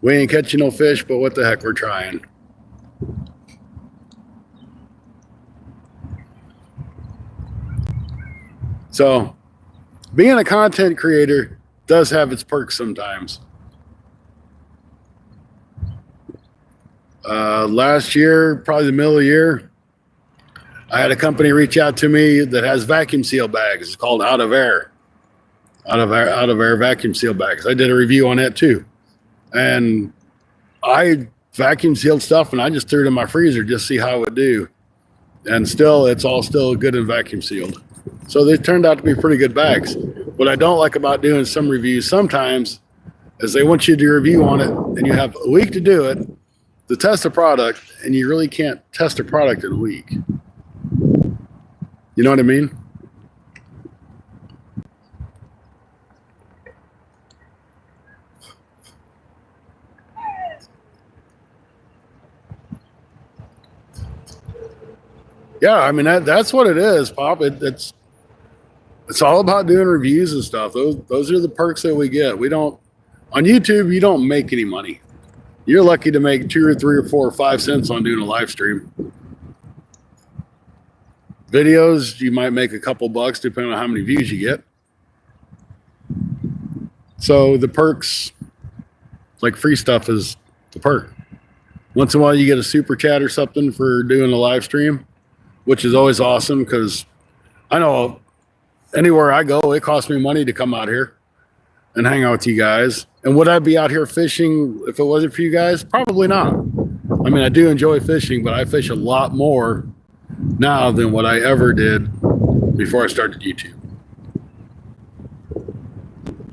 We ain't catching no fish, but what the heck, we're trying. So being a content creator does have its perks sometimes. Last year, probably the middle of the year, I had a company reach out to me that has vacuum seal bags. It's called Out of Air vacuum seal bags. I did a review on that too. And I vacuum sealed stuff and I just threw it in my freezer just to see how it would do. And still, it's all still good and vacuum sealed. So they turned out to be pretty good bags. What I don't like about doing some reviews sometimes is they want you to do a review on it and you have a week to do it, to test a product, and you really can't test a product in a week. You know what I mean? Yeah, I mean that's what it is, Pop. It's all about doing reviews and stuff. Those are the perks that we get. We don't on YouTube. You don't make any money. You're lucky to make 2 or 3 or 4 or 5 cents on doing a live stream. Videos, you might make a couple bucks depending on how many views you get. So the perks, like free stuff, is the perk. Once in a while, you get a super chat or something for doing a live stream, which is always awesome because I know anywhere I go, it costs me money to come out here. and hang out with you guys. And would I be out here fishing if it wasn't for you guys? Probably not. I mean, I do enjoy fishing, but I fish a lot more now than what I ever did before I started YouTube.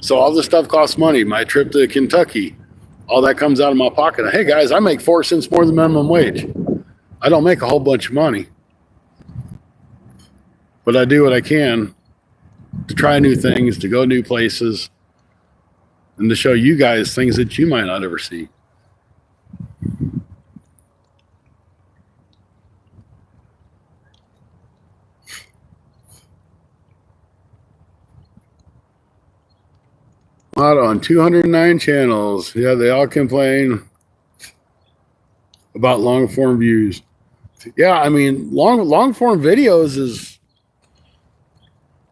So all this stuff costs money. My trip to Kentucky, all that comes out of my pocket. Hey guys, I make 4 cents more than minimum wage. I don't make a whole bunch of money, but I do what I can to try new things, to go new places, and to show you guys things that you might not ever see. Out on 209 channels. Yeah, they all complain about long form views. Yeah, I mean, long form videos is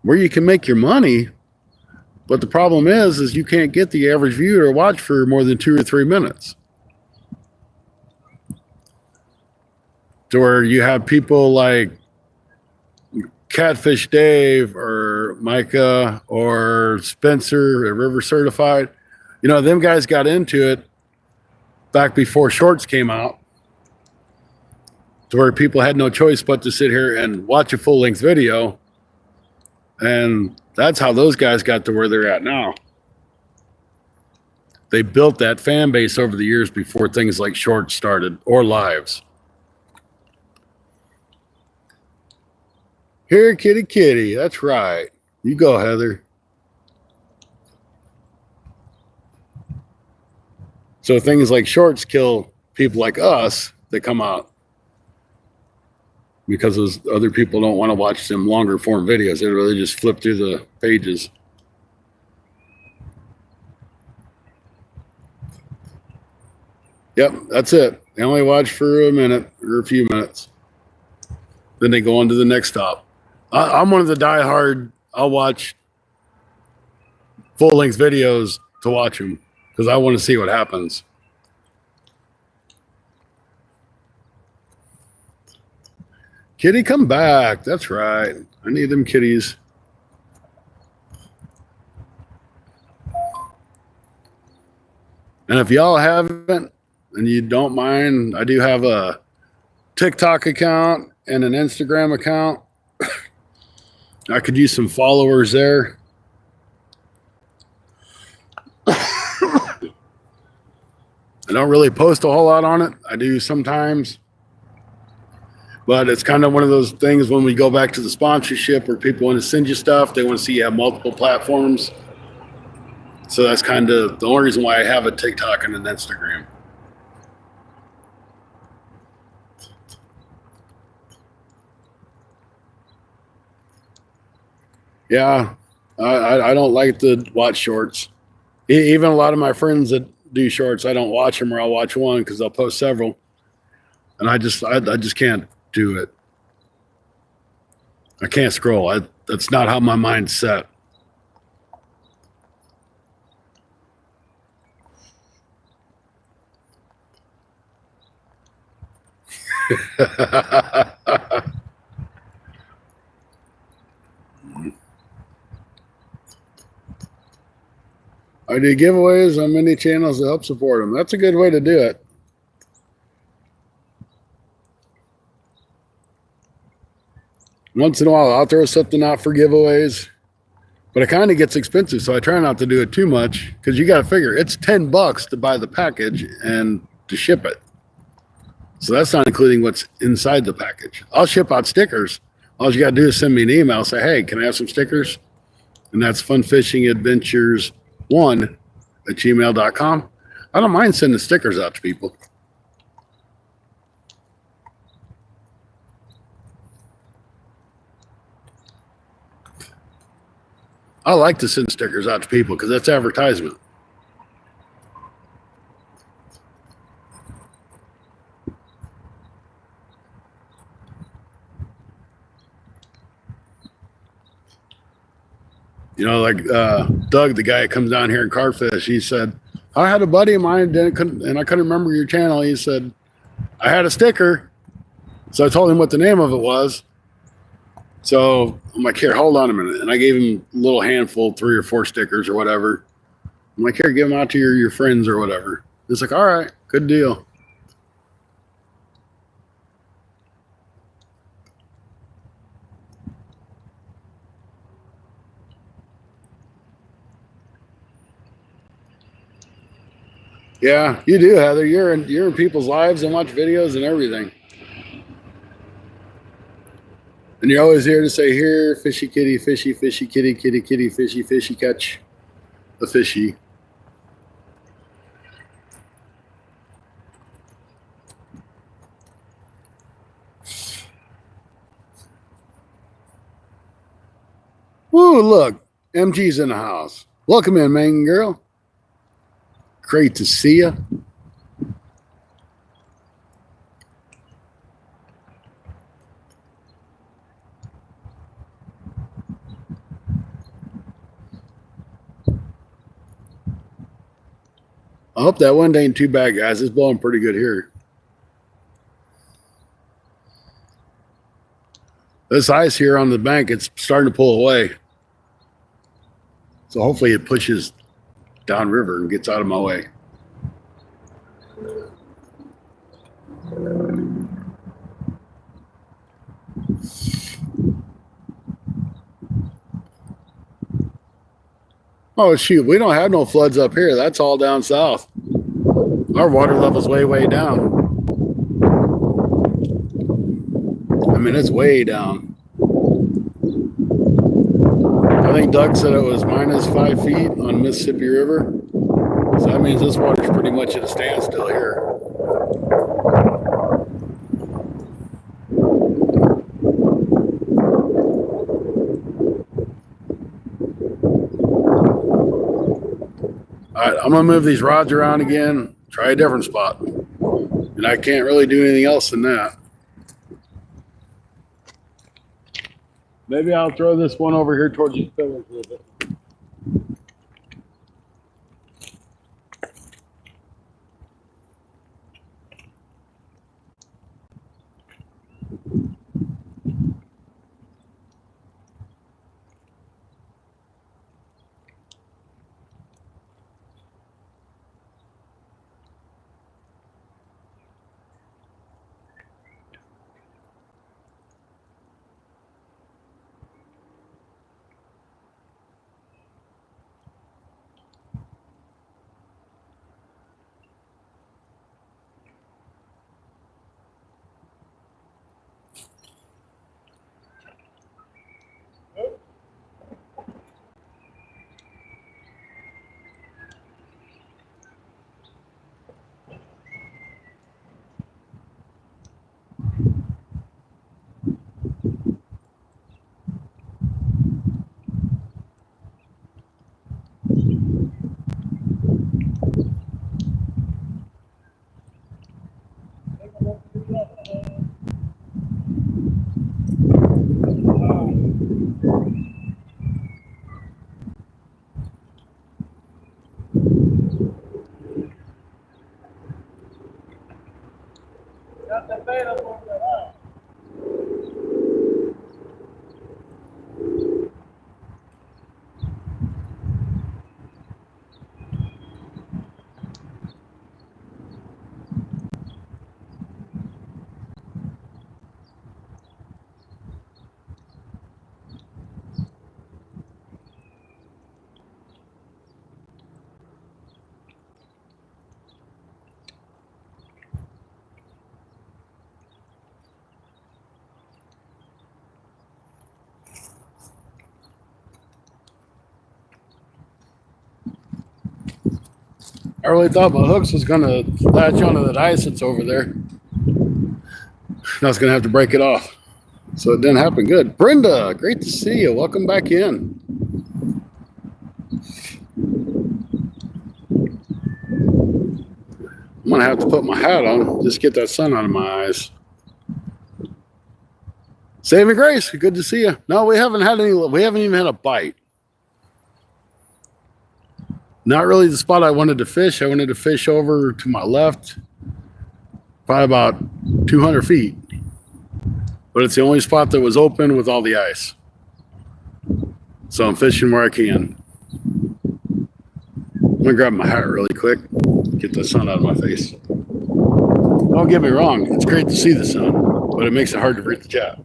where you can make your money, but the problem is you can't get the average viewer to watch for more than 2 or 3 minutes. To where you have people like Catfish Dave or Micah or Spencer at River Certified. You know, them guys got into it back before shorts came out, to where people had no choice but to sit here and watch a full-length video. And that's how those guys got to where they're at now. They built that fan base over the years before things like shorts started or lives. Here, kitty, kitty. That's right. You go, Heather. So things like shorts kill people like us that come out, because those other people don't want to watch them longer form videos. They really just flip through the pages. Yep, that's it. They only watch for a minute or a few minutes. Then they go on to the next stop. I'm one of the diehard. I'll watch full-length videos to watch them because I want to see what happens. Kitty, come back. That's right. I need them kitties. And if y'all haven't and you don't mind, I do have a TikTok account and an Instagram account. I could use some followers there. I don't really post a whole lot on it. I do sometimes. But it's kind of one of those things when we go back to the sponsorship where people want to send you stuff. They want to see you have multiple platforms. So that's kind of the only reason why I have a TikTok and an Instagram. Yeah, I don't like to watch shorts. Even a lot of my friends that do shorts, I don't watch them, or I'll watch one because they'll post several. And I just can't do it. I can't scroll. That's not how my mind's set. I do giveaways on many channels to help support them. That's a good way to do it. Once in a while, I'll throw something out for giveaways, but it kind of gets expensive, so I try not to do it too much because you got to figure it's $10 to buy the package and to ship it. So that's not including what's inside the package. I'll ship out stickers. All you got to do is send me an email, say, hey, can I have some stickers? And that's funfishingadventures1@gmail.com. I don't mind sending stickers out to people. I like to send stickers out to people because that's advertisement. You know, like Doug, the guy that comes down here and carfish, he said, I had a buddy of mine and I couldn't remember your channel. He said, I had a sticker. So I told him what the name of it was. So I'm like, here, hold on a minute. And I gave him a little handful, 3 or 4 stickers or whatever. I'm like, here, give them out to your friends or whatever. It's like, all right, good deal. Yeah, you do, Heather. You're in people's lives and watch videos and everything. And you're always here to say, here, fishy kitty, fishy, fishy kitty, kitty, kitty, fishy, fishy, catch the fishy. Woo, look, MG's in the house. Welcome in, man, girl. Great to see you. I hope that wind ain't too bad, guys. It's blowing pretty good here. This ice here on the bank, it's starting to pull away. So hopefully it pushes downriver and gets out of my way. Oh, shoot. We don't have no floods up here. That's all down south. Our water level's way, way down. I mean, it's way down. I think Doug said it was -5 feet on Mississippi River. So that means this water's pretty much at a standstill here. All right, I'm going to move these rods around again, try a different spot. And I can't really do anything else than that. Maybe I'll throw this one over here towards these pillars a little bit. I really thought my hooks was going to latch onto that ice that's over there. I was going to have to break it off. So it didn't happen. Good. Brenda, great to see you. Welcome back in. I'm going to have to put my hat on, just get that sun out of my eyes. Saving Grace, good to see you. No, we haven't even had a bite. Not really the spot I wanted to fish. I wanted to fish over to my left, probably about 200 feet. But it's the only spot that was open with all the ice. So I'm fishing where I can. gonna grab my hat really quick, get the sun out of my face. Don't get me wrong, it's great to see the sun, but it makes it hard to read the chat.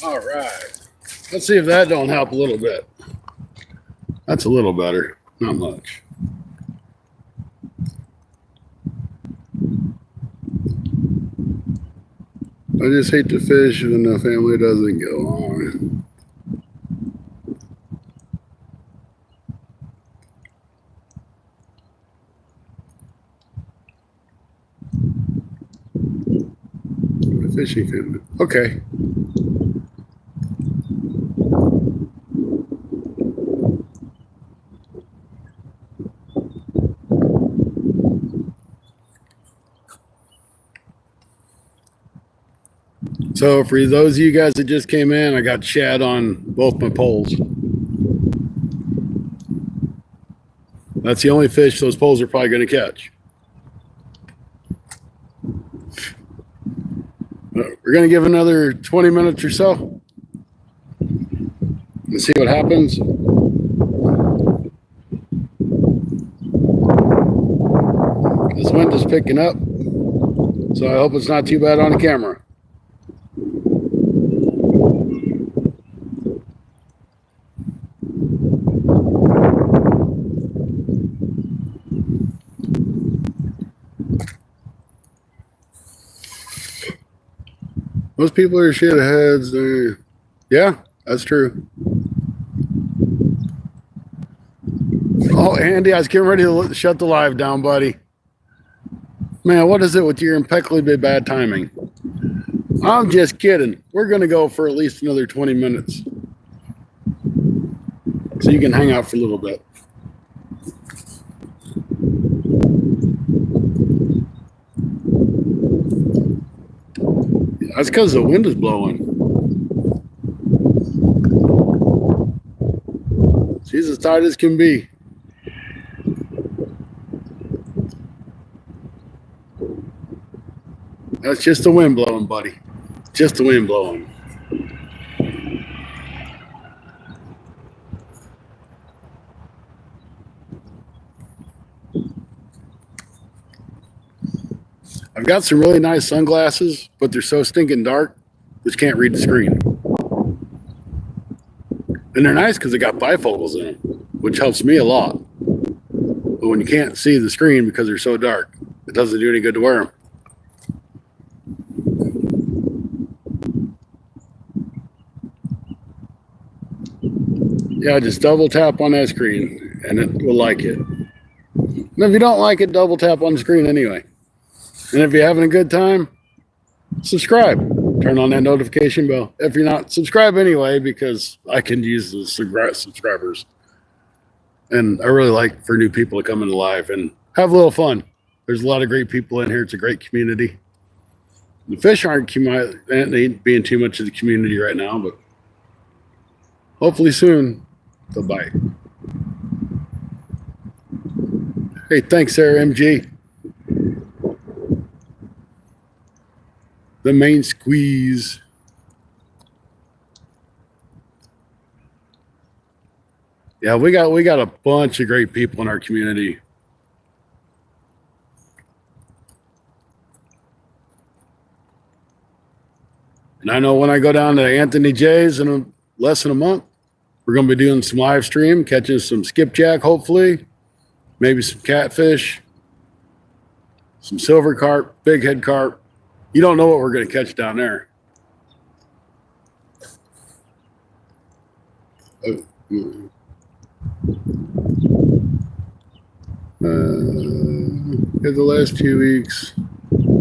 All right, let's see if that don't help a little bit. That's a little better, not much. I just hate to fish when the family doesn't get along. My fishing family. Okay. So for those of you guys that just came in, I got shad on both my poles. That's the only fish those poles are probably going to catch. We're going to give another 20 minutes or so and see what happens. This wind is picking up, so I hope it's not too bad on the camera. Most people are shitheads. Yeah, that's true. Oh, Andy, I was getting ready to shut the live down, buddy. Man, what is it with your impeccably bad timing? I'm just kidding. We're going to go for at least another 20 minutes. So you can hang out for a little bit. That's because the wind is blowing. She's as tight as can be. That's just the wind blowing, buddy. Just the wind blowing. I've got some really nice sunglasses, but they're so stinking dark, just can't read the screen. And they're nice because they got bifocals in them, which helps me a lot. But when you can't see the screen because they're so dark, it doesn't do any good to wear them. Yeah, just double tap on that screen and it will like it. And if you don't like it, double tap on the screen anyway. And if you're having a good time, subscribe. Turn on that notification bell. If you're not, subscribe anyway, because I can use the subscribers. And I really like for new people to come into live and have a little fun. There's a lot of great people in here. It's a great community. The fish aren't being too much of the community right now, but hopefully soon they'll bite. Hey, thanks, Sarah MG. The main squeeze. Yeah, we got a bunch of great people in our community. And I know when I go down to Anthony J's in less than a month, we're going to be doing some live stream, catching some skipjack, hopefully, maybe some catfish, some silver carp, big head carp. You don't know what we're going to catch down there. The last 2 weeks,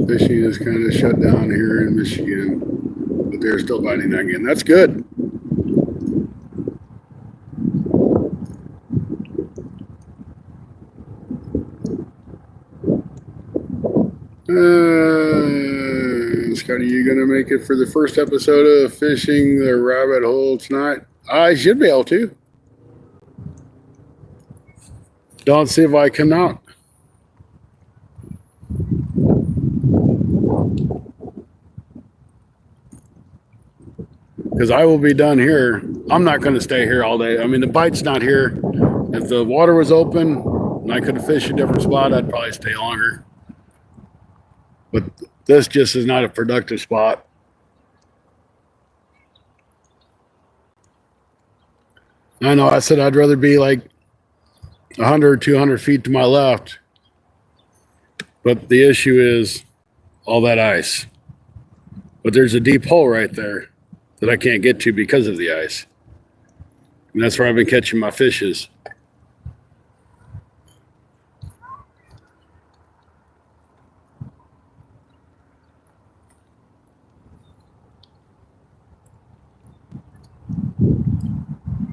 fishing is kind of shut down here in Michigan, but they're still biting again. That's good. Scotty, you gonna make it for the first episode of Fishing the Rabbit Hole tonight? I should be able to. Don't see if I cannot. Because I will be done here. I'm not going to stay here all day. I mean, the bite's not here. If the water was open and I could have fished a different spot, I'd probably stay longer. But this just is not a productive spot. I know I said I'd rather be like 100 or 200 feet to my left. But the issue is all that ice. But there's a deep hole right there that I can't get to because of the ice. And that's where I've been catching my fishes.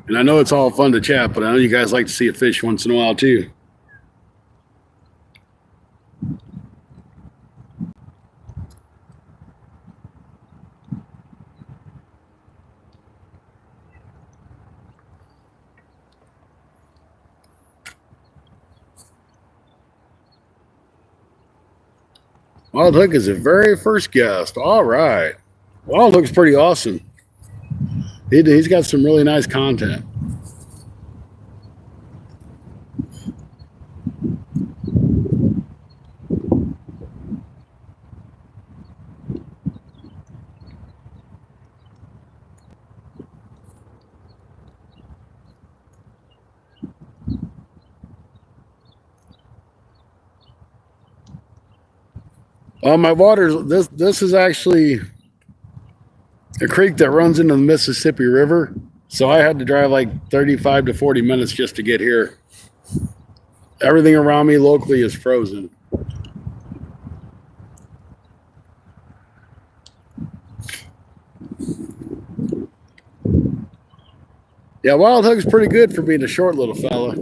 And I know it's all fun to chat, but I know you guys like to see a fish once in a while too. Wild Hook is the very first guest. All right. Wild Hook's pretty awesome. He's got some really nice content. My water, this is actually a creek that runs into the Mississippi River. So I had to drive like 35 to 40 minutes just to get here. Everything around me locally is frozen. Yeah, Wild Hook's pretty good for being a short little fella.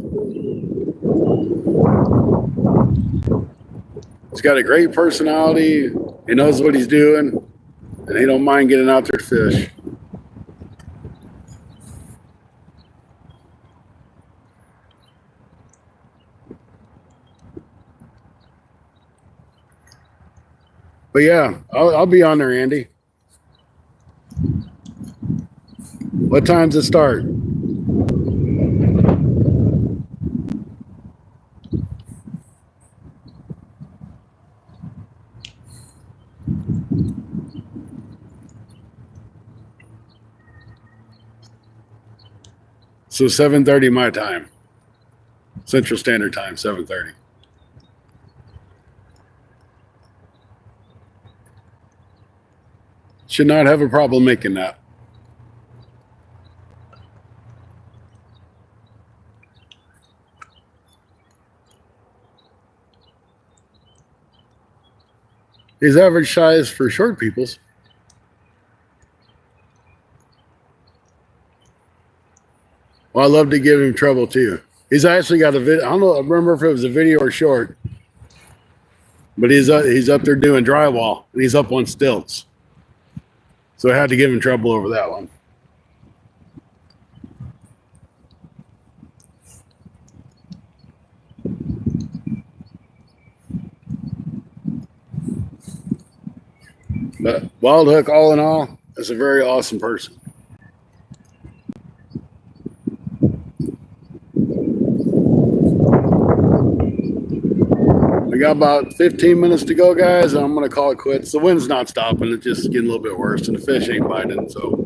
He's got a great personality. He knows what he's doing, and he don't mind getting out there to fish. But yeah, I'll be on there, Andy. What time's it start? So 7:30 my time. Central Standard Time, 7:30. Should not have a problem making that. He's average size for short peoples. Well, I love to give him trouble too. He's actually got a video. I don't know. I remember if it was a video or short, but he's up there doing drywall and he's up on stilts. So I had to give him trouble over that one. But Wild Hook, all in all, is a very awesome person. We got about 15 minutes to go, guys, and I'm going to call it quits. The wind's not stopping. It's just getting a little bit worse, and the fish ain't biting, so.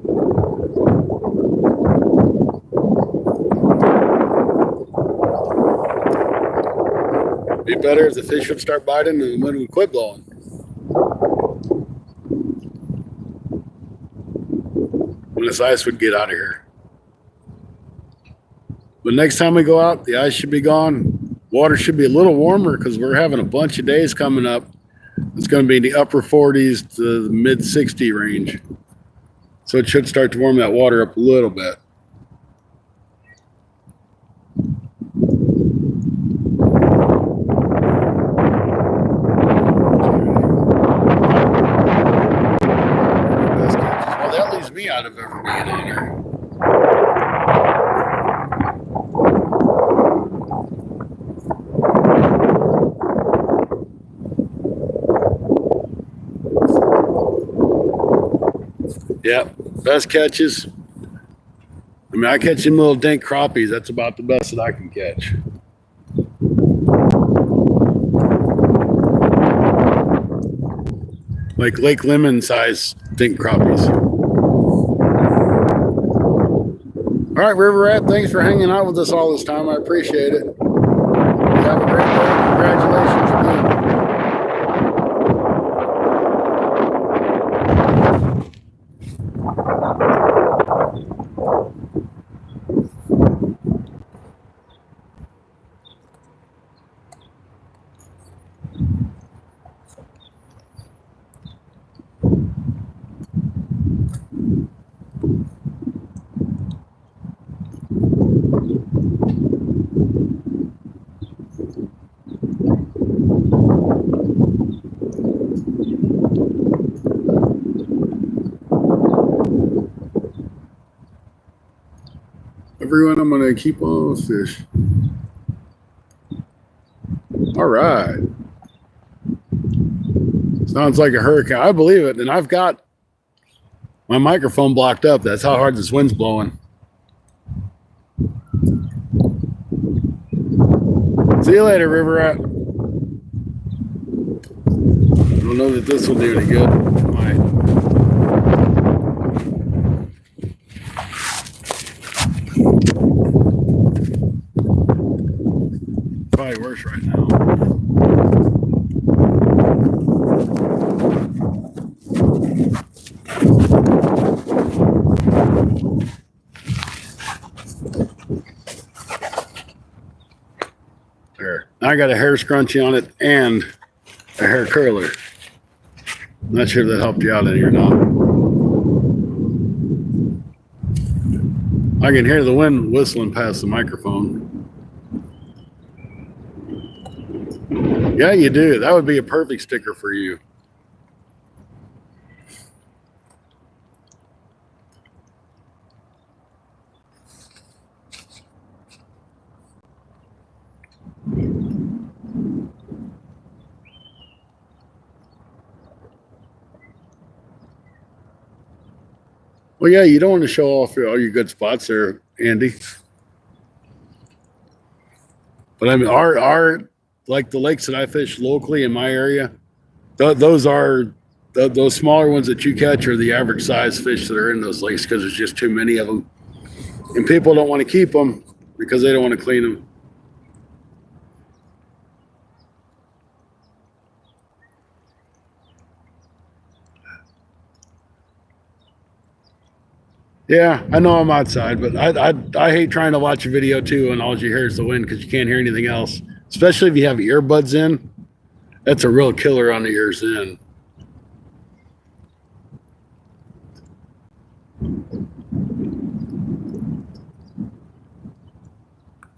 Be better if the fish would start biting and the wind would quit blowing. When this ice would get out of here. But next time we go out, the ice should be gone. Water should be a little warmer because we're having a bunch of days coming up. It's going to be in the upper 40s to the mid 60 range. So it should start to warm that water up a little bit. Well, that leaves me out of ever being on there. Yep, best catches. I mean, I catch them little dink crappies. That's about the best that I can catch. Like Lake Lemon size dink crappies. All right, River Rat, thanks for hanging out with us all this time. I appreciate it. You have a great day. Congratulations again. Everyone, I'm going to keep on fish. All right. Sounds like a hurricane. I believe it. And I've got my microphone blocked up. That's how hard this wind's blowing. See you later, River Rat. I don't know that this will do any good. Might. Probably worse right now. There. I got a hair scrunchie on it and a hair curler. Not sure if that helped you out any or not. I can hear the wind whistling past the microphone. Yeah, you do. That would be a perfect sticker for you. Well, yeah, you don't want to show off all your good spots there, Andy. But I mean, our like the lakes that I fish locally in my area, those are those smaller ones that you catch are the average size fish that are in those lakes because there's just too many of them, and people don't want to keep them because they don't want to clean them. Yeah, I know I'm outside, but I hate trying to watch a video too and all you hear is the wind because you can't hear anything else, especially if you have earbuds in. That's a real killer on the ears then.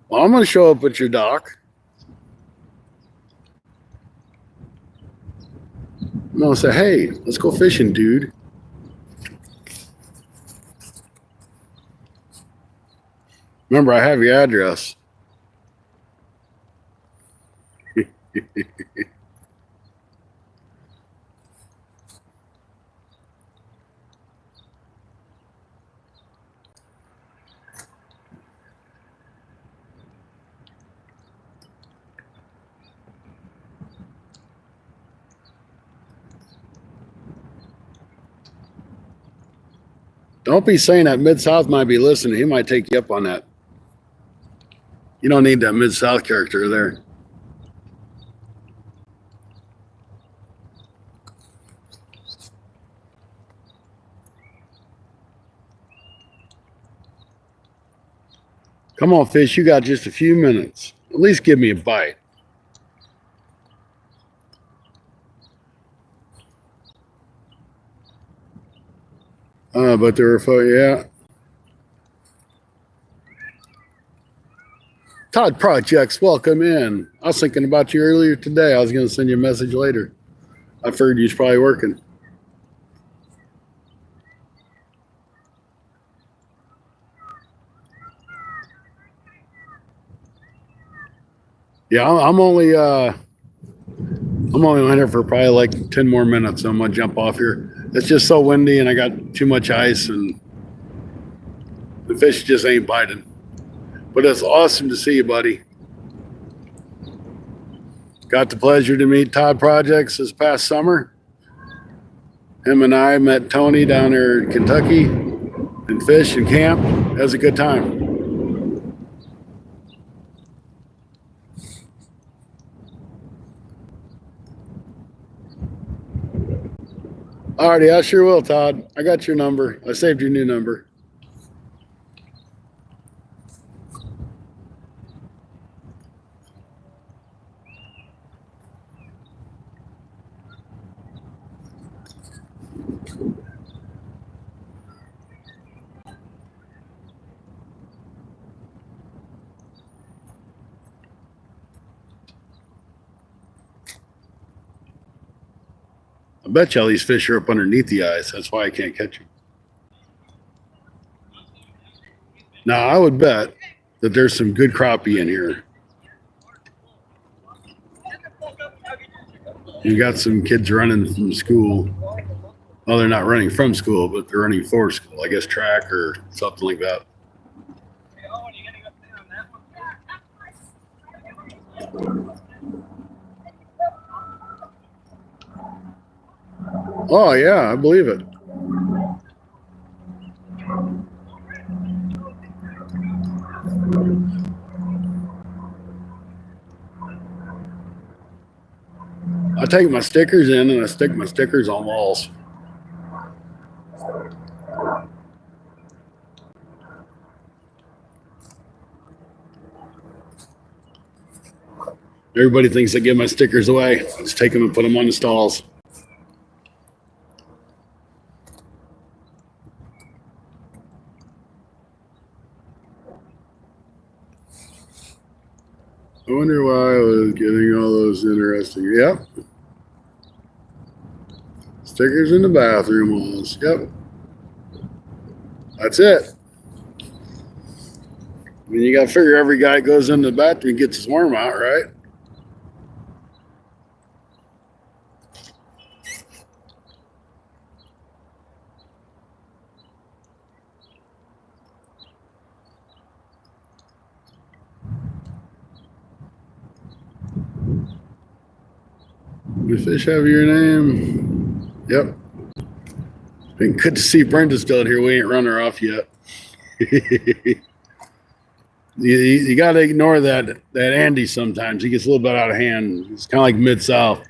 Well, I'm going to show up at your dock. I'm going to say, hey, let's go fishing, dude. Remember, I have your address. Don't be saying that Mid-South might be listening. He might take you up on that. You don't need that Mid-South character there. Come on, fish. You got just a few minutes. At least give me a bite. But there were, yeah. Todd Projects, welcome in. I was thinking about you earlier today. I was going to send you a message later. I figured you was probably working. Yeah, I'm only on here for probably like 10 more minutes. So I'm gonna jump off here. It's just so windy and I got too much ice and the fish just ain't biting. But it's awesome to see you, buddy. Got the pleasure to meet Todd Projects this past summer. Him and I met Tony down there in Kentucky and fished and camped. It was a good time. Alrighty, I sure will, Todd. I got your number. I saved your new number. I bet you all these fish are up underneath the ice. That's why I can't catch them. Now, I would bet that there's some good crappie in here. You got some kids running from school. Well, they're not running from school, but they're running for school. I guess track or something like that. Oh, yeah, I believe it. I take my stickers in and I stick my stickers on walls. Everybody thinks I give my stickers away. I just take them and put them on the stalls. I wonder why I was getting all those interesting. Yep. Stickers in the bathroom walls. Yep. That's it. I mean, you got to figure every guy goes into the bathroom gets his worm out, right? The fish have your name. Yep. Been good to see Brenda still here. We ain't run her off yet. you got to ignore that Andy sometimes. He gets a little bit out of hand. It's kind of like Mid-South.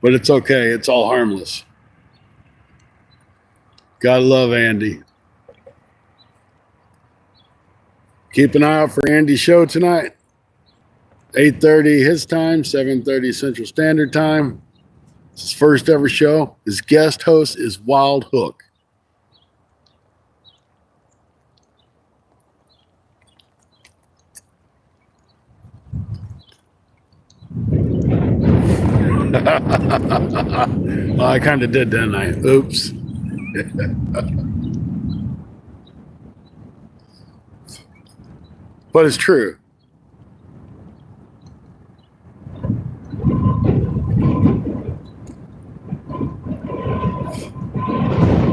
But it's okay. It's all harmless. Gotta love Andy. Keep an eye out for Andy's show tonight. 8:30 his time, 7:30 Central Standard Time. It's his first ever show. His guest host is Wild Hook. Well, I kind of did, didn't I? Oops. But it's true.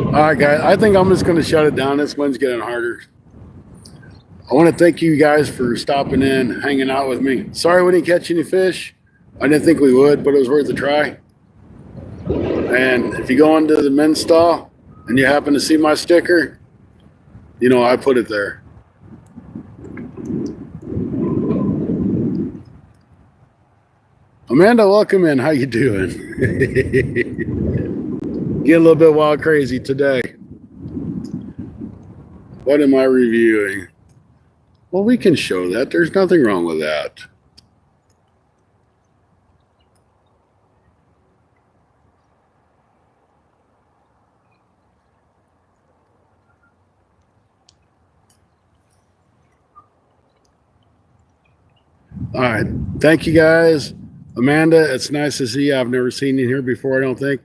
All right, guys. I think I'm just going to shut it down. This one's getting harder. I want to thank you guys for stopping in, hanging out with me. Sorry we didn't catch any fish. I didn't think we would, but it was worth a try. And if you go into the men's stall and you happen to see my sticker, You know, I put it there. Amanda, welcome in. How you doing? Get a little bit wild crazy today. What am I reviewing? Well, we can show that. There's nothing wrong with that. All right. Thank you, guys. Amanda, it's nice to see you. I've never seen you here before, I don't think.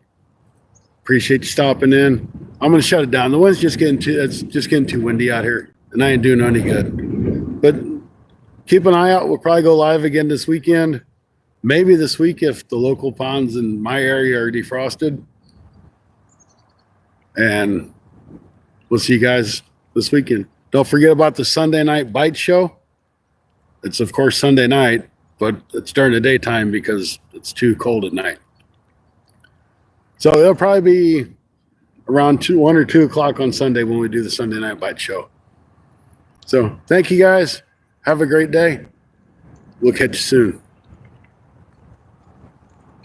Appreciate you stopping in. I'm going to shut it down. The wind's just getting too windy out here, and I ain't doing any good. But keep an eye out. We'll probably go live again this weekend. Maybe this week if the local ponds in my area are defrosted. And we'll see you guys this weekend. Don't forget about the Sunday night bite show. It's, of course, Sunday night, but it's during the daytime because it's too cold at night. So it'll probably be around 1 or 2 o'clock on Sunday when we do the Sunday night bite show. So thank you, guys. Have a great day. We'll catch you soon.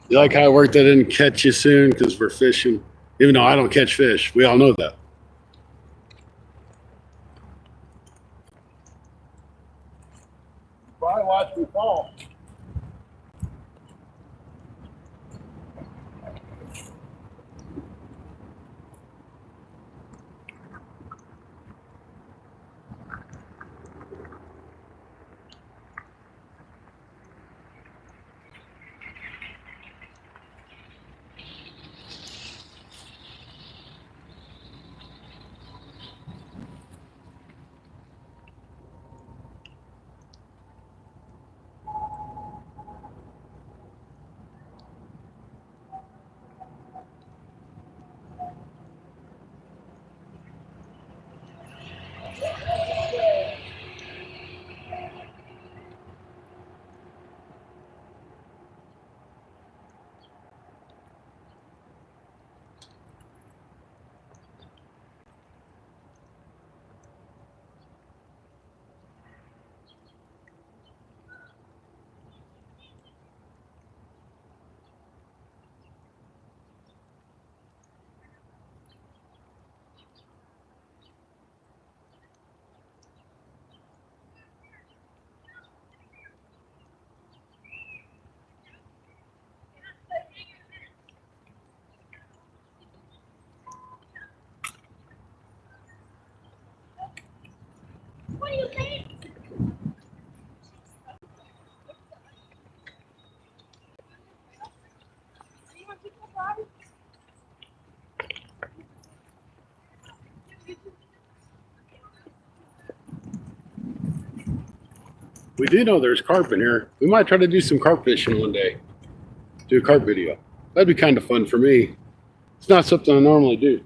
You like how I worked that in, catch you soon, because we're fishing, even though I don't catch fish. We all know that. Probably watch me fall. What are you saying? We do know there's carp in here. We might try to do some carp fishing one day. Do a carp video. That'd be kind of fun for me. It's not something I normally do.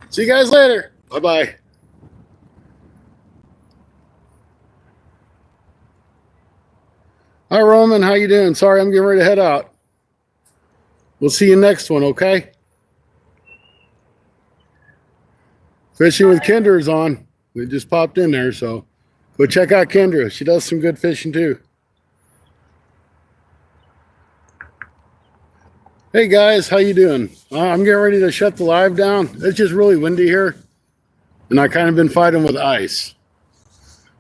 See you guys later. Bye-bye. Hi, Roman. How you doing? Sorry, I'm getting ready to head out. We'll see you next one, okay? Fishing with Kendra is on. We just popped in there, so go check out Kendra. She does some good fishing too. Hey guys, how you doing? I'm getting ready to shut the live down. It's just really windy here, and I kind of been fighting with ice.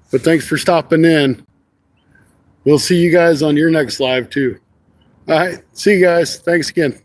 But thanks for stopping in. We'll see you guys on your next live too. All right, see you guys. Thanks again.